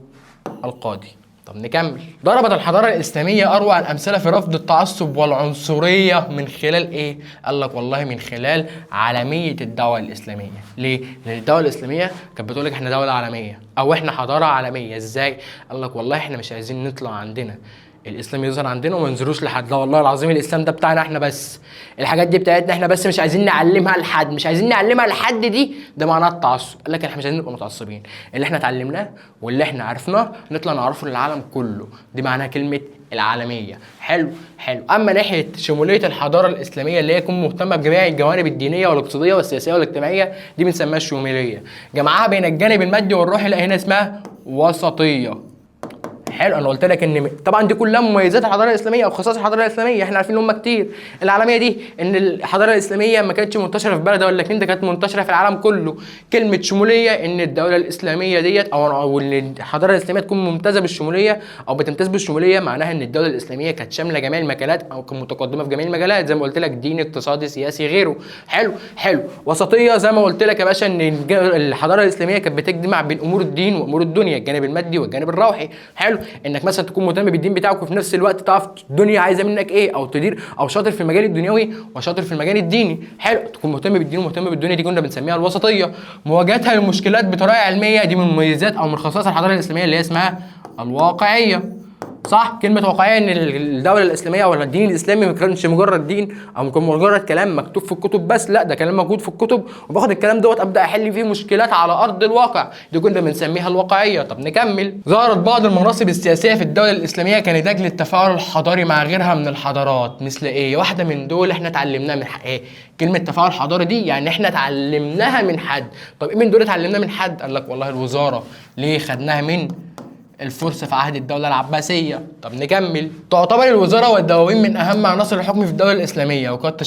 القاضي. طب نكمل. ضربت الحضاره الاسلاميه اروع الامثله في رفض التعصب والعنصريه من خلال ايه؟ قال لك والله من خلال عالميه الدعوه الاسلاميه. ليه؟ لان الدعوه الاسلاميه كانت بتقول لك احنا دوله عالميه او احنا حضاره عالميه. ازاي؟ قال لك والله احنا مش عايزين نطلع عندنا الاسلام يظهر عندنا وما ننظروش لحد، لا والله العظيم الاسلام ده بتاعنا احنا بس، الحاجات دي بتاعتنا احنا بس، مش عايزين نعلمها لحد، مش عايزين نعلمها لحد دي، ده معناه التعصب. قال لك احنا مش عايزين نبقى متعصبين، اللي احنا اتعلمناه واللي احنا عرفناه نطلع نعرفه للعالم كله، دي معناها كلمه العالميه. حلو حلو. اما ناحيه شموليه الحضاره الاسلاميه اللي هي تكون مهتمه بجميع الجوانب الدينيه والاقتصاديه والسياسيه والاجتماعيه، دي بنسميها الشموليه. جمعها بين الجانب المادي والروحي، لا هنا اسمها وسطيه. حلو، انا قلت لك ان طبعا دي كلها مميزات الحضاره الاسلاميه او خصائص الحضاره الاسلاميه، احنا عارفين ان هم كتير. العالميه دي ان الحضاره الاسلاميه ما كانتش منتشره في بلد ولا اتنين، ده كانت منتشره في العالم كله. كلمه شموليه ان الدوله الاسلاميه ديت او ان الحضاره الاسلاميه تكون ممتازه بالشموليه او بتمتاز بالشموليه، معناها ان الدوله الاسلاميه كانت شامله جميع المجالات او كانت متقدمه في جميع المجالات زي ما قلت لك، دين، اقتصادي، سياسي، غيره. حلو حلو. وسطيه زي ما قلت لك يا باشا ان الحضاره الاسلاميه كانت بتجمع بين امور الدين وامور الدنيا، الجانب المادي والجانب الروحي. حلو، انك مثلا تكون مهتم بالدين بتاعك وفي نفس الوقت تعرف الدنيا عايزه منك ايه او تدير او شاطر في المجال الدنيوي وشاطر في المجال الديني. حلو، تكون مهتم بالدين ومهتم بالدنيا، دي كنا بنسميها الوسطيه. مواجهتها للمشكلات بطريقه علميه، دي من مميزات او من خصائص الحضاره الاسلاميه اللي هي اسمها الواقعيه. صح، كلمة واقعية ان الدولة الاسلامية او الدين الاسلامي ما كانش مجرد دين او كان مجرد كلام مكتوب في الكتب بس، لا ده كلام موجود في الكتب وباخد الكلام دوت ابدا احل فيه مشكلات على ارض الواقع، دي كنا بنسميها الواقعية. طب نكمل. ظهرت بعض المناصب السياسية في الدولة الاسلامية كنتاج للتفاعل الحضاري مع غيرها من الحضارات، مثل ايه؟ واحدة من دول احنا اتعلمناها من ايه؟ كلمة تفاعل حضاري دي يعني احنا اتعلمناها من حد. طب ايه من دول اتعلمناها من حد؟ قال لك والله الوزارة. ليه؟ خدناها من الفرس في عهد الدولة العباسية. طب نكمل. تعتبر الوزارة والدواوين من أهم عناصر الحكم في الدولة الإسلامية، وقد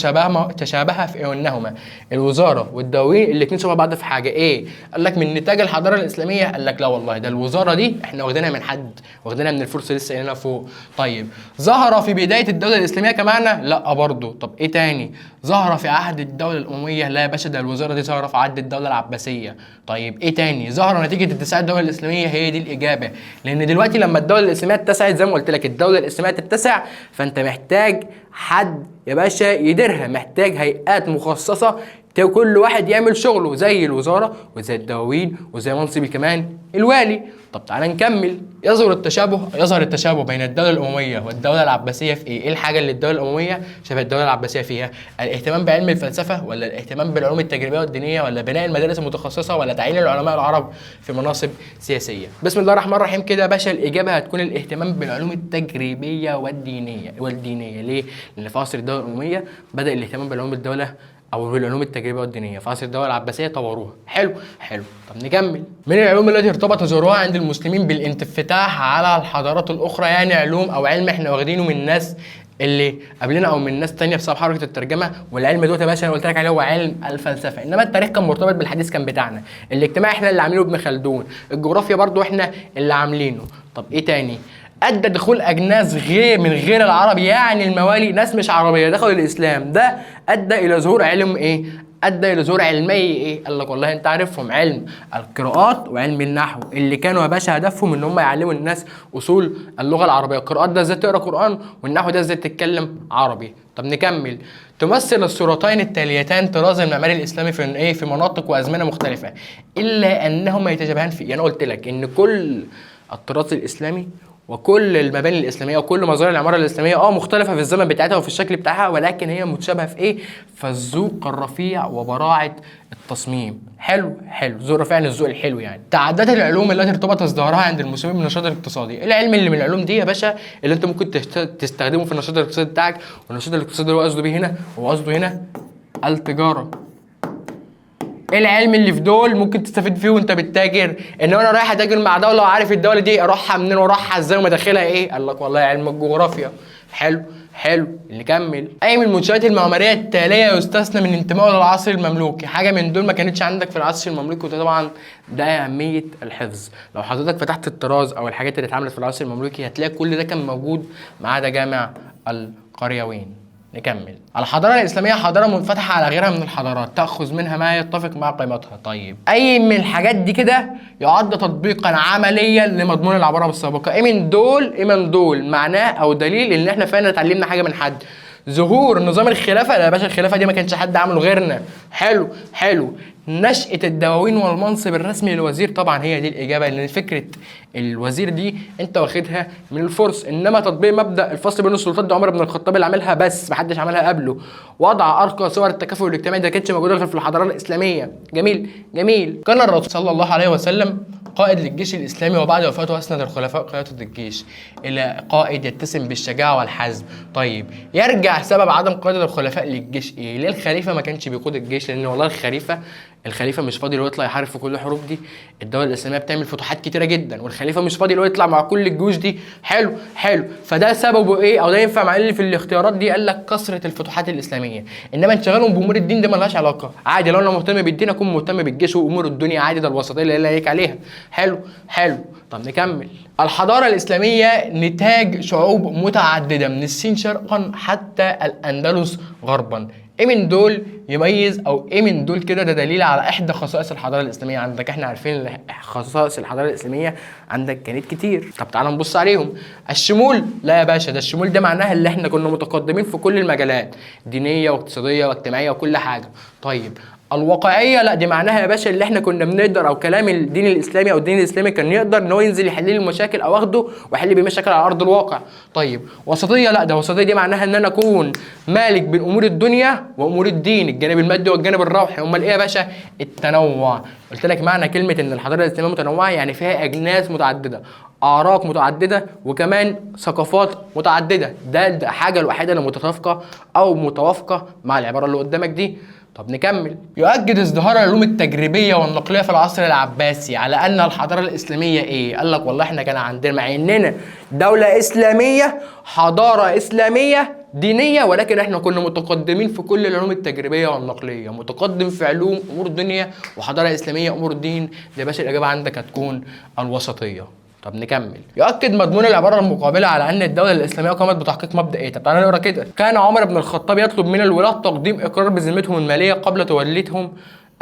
تشابه في أنهما الوزارة والدواوين الاتنين شبه بعض في حاجة إيه؟ قال لك من نتاج الحضارة الإسلامية. قال لك لا والله ده الوزارة دي إحنا واخدينها من حد، واخدينها من الفرس لسه قايلينها فوق. طيب ظهر في بداية الدولة الإسلامية كمعنى؟ لا برضه. طب إيه تاني؟ ظهر في عهد الدولة الأموية؟ لا يا باشا ده الوزارة دي ظهر في عهد الدولة العباسية. طيب إيه تاني؟ ظهر نتيجة اتساع الدولة الإسلامية؟ هي دي الإجابة. لان دلوقتي لما الدوله الاسلاميه اتسعت زي ما قلت لك، الدوله الاسلاميه تتسع فانت محتاج حد يا باشا يديرها، محتاج هيئات مخصصه كل واحد يعمل شغله زي الوزاره وزي الدواوين وزي منصب كمان الوالي. طب تعالى نكمل. يظهر التشابه بين الدوله الامويه والدوله العباسيه في ايه؟ ايه الحاجه اللي الدوله الامويه شبه الدوله العباسيه فيها؟ الاهتمام بعلم الفلسفه، ولا الاهتمام بالعلوم التجريبيه والدينيه، ولا بناء المدارس المتخصصه، ولا تعيين العلماء العرب في مناصب سياسيه؟ بسم الله الرحمن الرحيم كده يا باشا، الاجابه هتكون الاهتمام بالعلوم التجريبيه والدينيه. ليه؟ لان في عصر الدوله الامويه بدا الاهتمام بالعلوم الدوله او بالعلوم التجريبيه والدينيه، في عصر الدوله العباسيه طوروها. حلو. طب نكمل. من العلوم التي ارتبط ظهورها عند المسلمين بالانفتاح على الحضارات الاخرى، يعني علوم او علم احنا واخدينه من الناس اللي قبلنا او من ناس تانية بسبب حركه الترجمه. والعلم دوت يا باشا انا قلت لك عليه هو علم الفلسفه، انما التاريخ كان مرتبط بالحديث كان بتاعنا، الاجتماع احنا اللي عاملينه ابن خلدون، الجغرافيا برضو احنا اللي عاملينه. طب ايه تاني؟ ادى دخول اجناس من غير العرب، يعني الموالي ناس مش عربيه دخلوا الاسلام، ده ادى الى ظهور علم ايه؟ ادى الى ظهور علمي ايه؟ قال لك والله انت عارفهم، علم القراءات وعلم النحو، اللي كانوا يا باشا هدفهم ان هم يعلموا الناس اصول اللغه العربيه. القراءات ده ازاي تقرا قران، والنحو ده ازاي تتكلم عربي. طب نكمل. تمثل الصورتين التاليتان طراز المعماري الاسلامي في ايه؟ في مناطق وازمنه مختلفه، الا انهما يتشابهان في. انا قلت لك ان كل الطراز الاسلامي وكل المباني الاسلاميه وكل مظاهر العماره الاسلاميه مختلفه في الزمن بتاعتها وفي الشكل بتاعها، ولكن هي متشابهه في ايه؟ في الذوق الرفيع وبراعه التصميم. حلو. ذوق رفيع يعني الذوق الحلو يعني. تعددت العلوم التي ارتبط ازدهارها عند المسلمين بالنشاط الاقتصادي. العلم اللي من العلوم دي يا باشا اللي انت ممكن تستخدمه في النشاط الاقتصادي بتاعك، والنشاط الاقتصادي اللي هو قصده بيه هنا التجاره. العلم اللي في دول ممكن تستفيد فيه وانت بتتاجر، انما انا رايح اتاجر مع دوله وعارف الدوله دي اروحها منين واروحها ازاي ومداخلها ايه. قال لك والله علم الجغرافيا. حلو. نكمل. اي من المنشآت المعماريه التاليه يستثنى من انتمائه للعصر المملوكي؟ حاجه من دول ما كانتش عندك في العصر المملوكي، وده طبعا ده اهميه الحفظ. لو حضرتك فتحت الطراز او الحاجات اللي اتعملت في العصر المملوكي هتلاقي كل ده كان موجود ما عدا جامع القرويين. نكمل. الحضارة الإسلامية حضارة منفتحة على غيرها من الحضارات، تأخذ منها ما يتفق مع قيمتها. طيب أي من الحاجات دي كده يعد تطبيقا عمليا لمضمون العبارة السابقة؟ إيه من دول معناه أو دليل إن إحنا فعلا اتعلمنا حاجة من حد؟ ظهور نظام الخلافة. لا يا باشا، الخلافة دي ما كانش حد عمله غيرنا. حلو. نشأة الدواوين والمنصب الرسمي للوزير. طبعا هي دي الإجابة، لأن فكرة الوزير دي أنت واخدها من الفرس، إنما تطبيق مبدأ الفصل بين السلطات ده عمر بن الخطاب اللي عملها، بس محدش عملها قبله. وضع أرقى صور التكافل الاجتماعي ده كانتش موجودة غير في الحضارة الإسلامية. جميل. كان الرسول صلى الله عليه وسلم قائد للجيش الإسلامي، وبعد وفاته أسند الخلفاء قيادة الجيش إلى قائد يتسم بالشجاعة والحزم. طيب يرجع سبب عدم قيادة الخلفاء للجيش إيه؟ ليه الخليفة ما كانش بيقود الجيش؟ لأن والله الخليفة مش فاضي لو يطلع يحارب في كل الحروب دي. الدولة الإسلامية بتعمل فتوحات كتيرة جدا، والخليفة مش فاضي لو يطلع مع كل الجيوش دي. حلو. فده سببه ايه؟ او ده ينفع مع اللي في الاختيارات دي؟ قال لك كثرة الفتوحات الإسلامية، انما انشغالهم بأمور الدين ده مالهاش علاقة. عادي لو انا مهتم بالدين اكون مهتم بالجيش وامور الدنيا عادي، ده الوسطية اللي عليك عليها. حلو. طب نكمل. الحضارة الإسلامية نتاج شعوب متعددة من الصين شرقا حتى الأندلس غربا. ايه من دول يميز، او ايه من دول كده ده دليل على احدى خصائص الحضاره الاسلاميه عندك؟ احنا عارفين خصائص الحضاره الاسلاميه عندك كانت كتير. طب تعالى نبص عليهم. الشمول. لا يا باشا، ده الشمول ده معناها اللي احنا كنا متقدمين في كل المجالات، دينيه واقتصاديه واجتماعيه وكل حاجه. طيب الواقعيه. لا دي معناها يا باشا اللي احنا كنا بنقدر، او كلام الدين الاسلامي او الدين الاسلامي كان يقدر ان هو ينزل يحل لي المشاكل او اخده ويحل بيه مشاكل على ارض الواقع. طيب وسطيه. لا ده وسطيه دي معناها ان انا اكون مالك بين امور الدنيا وامور الدين، الجانب المادي والجانب الروحي. امال ايه يا باشا؟ التنوع. قلت لك معنى كلمه ان الحضاره الاسلاميه متنوعه يعني فيها اجناس متعدده، اعراق متعدده، وكمان ثقافات متعدده. ده الحاجه الوحيده اللي متفقه او متوافقه مع العباره اللي قدامك دي. طب نكمل. يؤكد ازدهار العلوم التجريبيه والنقليه في العصر العباسي على ان الحضاره الاسلاميه ايه؟ قال لك والله احنا كان عندنا، مع اننا دوله اسلاميه حضاره اسلاميه دينيه، ولكن احنا كنا متقدمين في كل العلوم التجريبيه والنقليه، متقدم في علوم امور الدنيا وحضاره اسلاميه امور الدين. يا باشا الاجابه عندك هتكون الوسطيه. طب نكمل. يؤكد مضمون العباره المقابله على ان الدوله الاسلاميه قامت بتحقيق مبدا ايه؟ طب تعالى نقرا كده. كان عمر بن الخطاب يطلب من الولاه تقديم اقرار بذمتهم الماليه قبل توليهم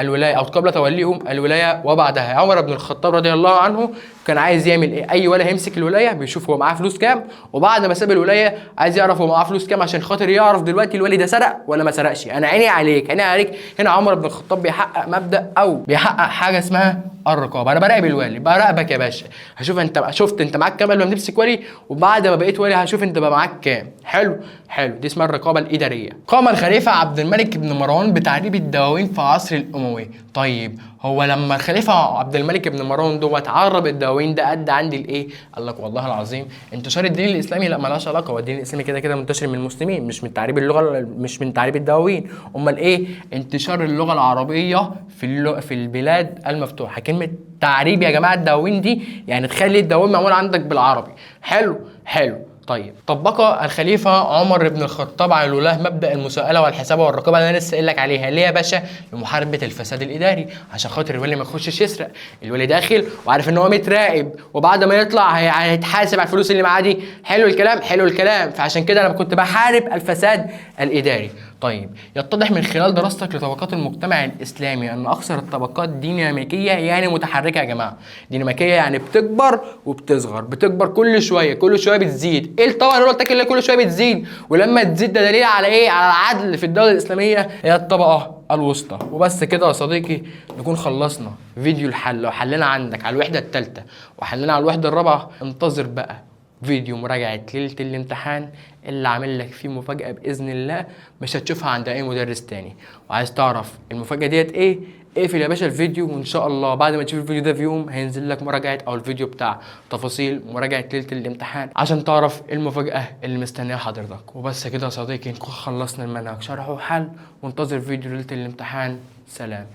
الولايه، او قبل توليهم الولايه وبعدها. عمر بن الخطاب رضي الله عنه كان عايز يعمل ايه؟ اي ولا هيمسك الولايه بيشوف هو معاه فلوس كام، وبعد ما ساب الولايه عايز يعرف هو معاه فلوس كام عشان خاطر يعرف دلوقتي الولي ده سرق ولا ما سرقش. انا عيني عليك، عيني عليك. هنا عمر بن الخطاب بيحقق مبدا او بيحقق حاجه اسمها الرقابه. انا براقب الولي، براقبك يا باشا، هشوف انت شفت انت معاك كام قبل ما تمسك ولي، وبعد ما بقيت ولي هشوف انت بقى معاك كام. حلو حلو، دي اسمها الرقابه الاداريه. قام الخليفه عبد الملك بن مروان بتعريب الدواوين في عصر الاموي. طيب هو لما الخليفه عبد الملك بن مروان دوت عرب الدواوين ده ادى عندي الايه؟ قال لك والله العظيم انتشار الدين الاسلامي لا مالهاش علاقه، هو الدين الاسلامي كده كده منتشر من المسلمين، مش من تعريب اللغه، مش من تعريب الدواوين. امال ايه؟ انتشار اللغه العربيه في البلاد المفتوحه. كلمه تعريب يا جماعه الدواوين دي يعني تخلي الدواوين معمول عندك بالعربي. حلو حلو. طيب طبق الخليفه عمر بن الخطاب على الولاه مبدا المساءله والحسابه والرقابه اللي انا لسه قايل لك عليها. ليه يا باشا؟ لمحاربه الفساد الاداري، عشان خاطر الولي ما يخشش يسرق. الولي داخل وعارف ان هو متراقب، وبعد ما يطلع هيتحاسب على الفلوس اللي معاه دي. حلو الكلام، حلو الكلام. فعشان كده انا كنت بحارب الفساد الاداري. طيب يتضح من خلال دراستك لطبقات المجتمع الاسلامي ان اكثر الطبقات ديناميكيه، يعني متحركه يا جماعه. ديناميكيه يعني بتكبر وبتصغر، بتكبر كل شويه، كل شويه بتزيد. ايه الطبقه اللي قلت لك اللي كل شويه بتزيد؟ ولما تزيد ده دليل على ايه؟ على العدل في الدوله الاسلاميه. هي الطبقه الوسطى. وبس كده يا صديقي نكون خلصنا فيديو الحل، وحلنا عندك على الوحده الثالثه وحلنا على الوحده الرابعه. انتظر بقى فيديو مراجعة ليلة الامتحان اللي عامل لك فيه مفاجأة بإذن الله مش هتشوفها عند أي مدرس تاني. وعايز تعرف المفاجأة ديت إيه؟ اقفل يا باشا الفيديو، وإن شاء الله بعد ما تشوف الفيديو ده في يوم هينزل لك مراجعة أو الفيديو بتاع تفاصيل مراجعة ليلة الامتحان عشان تعرف المفاجأة اللي مستنيها حضرتك. وبس كده يا صديقي نكون خلصنا المنهج شرح وحل، وانتظر فيديو ليلة الامتحان. سلام.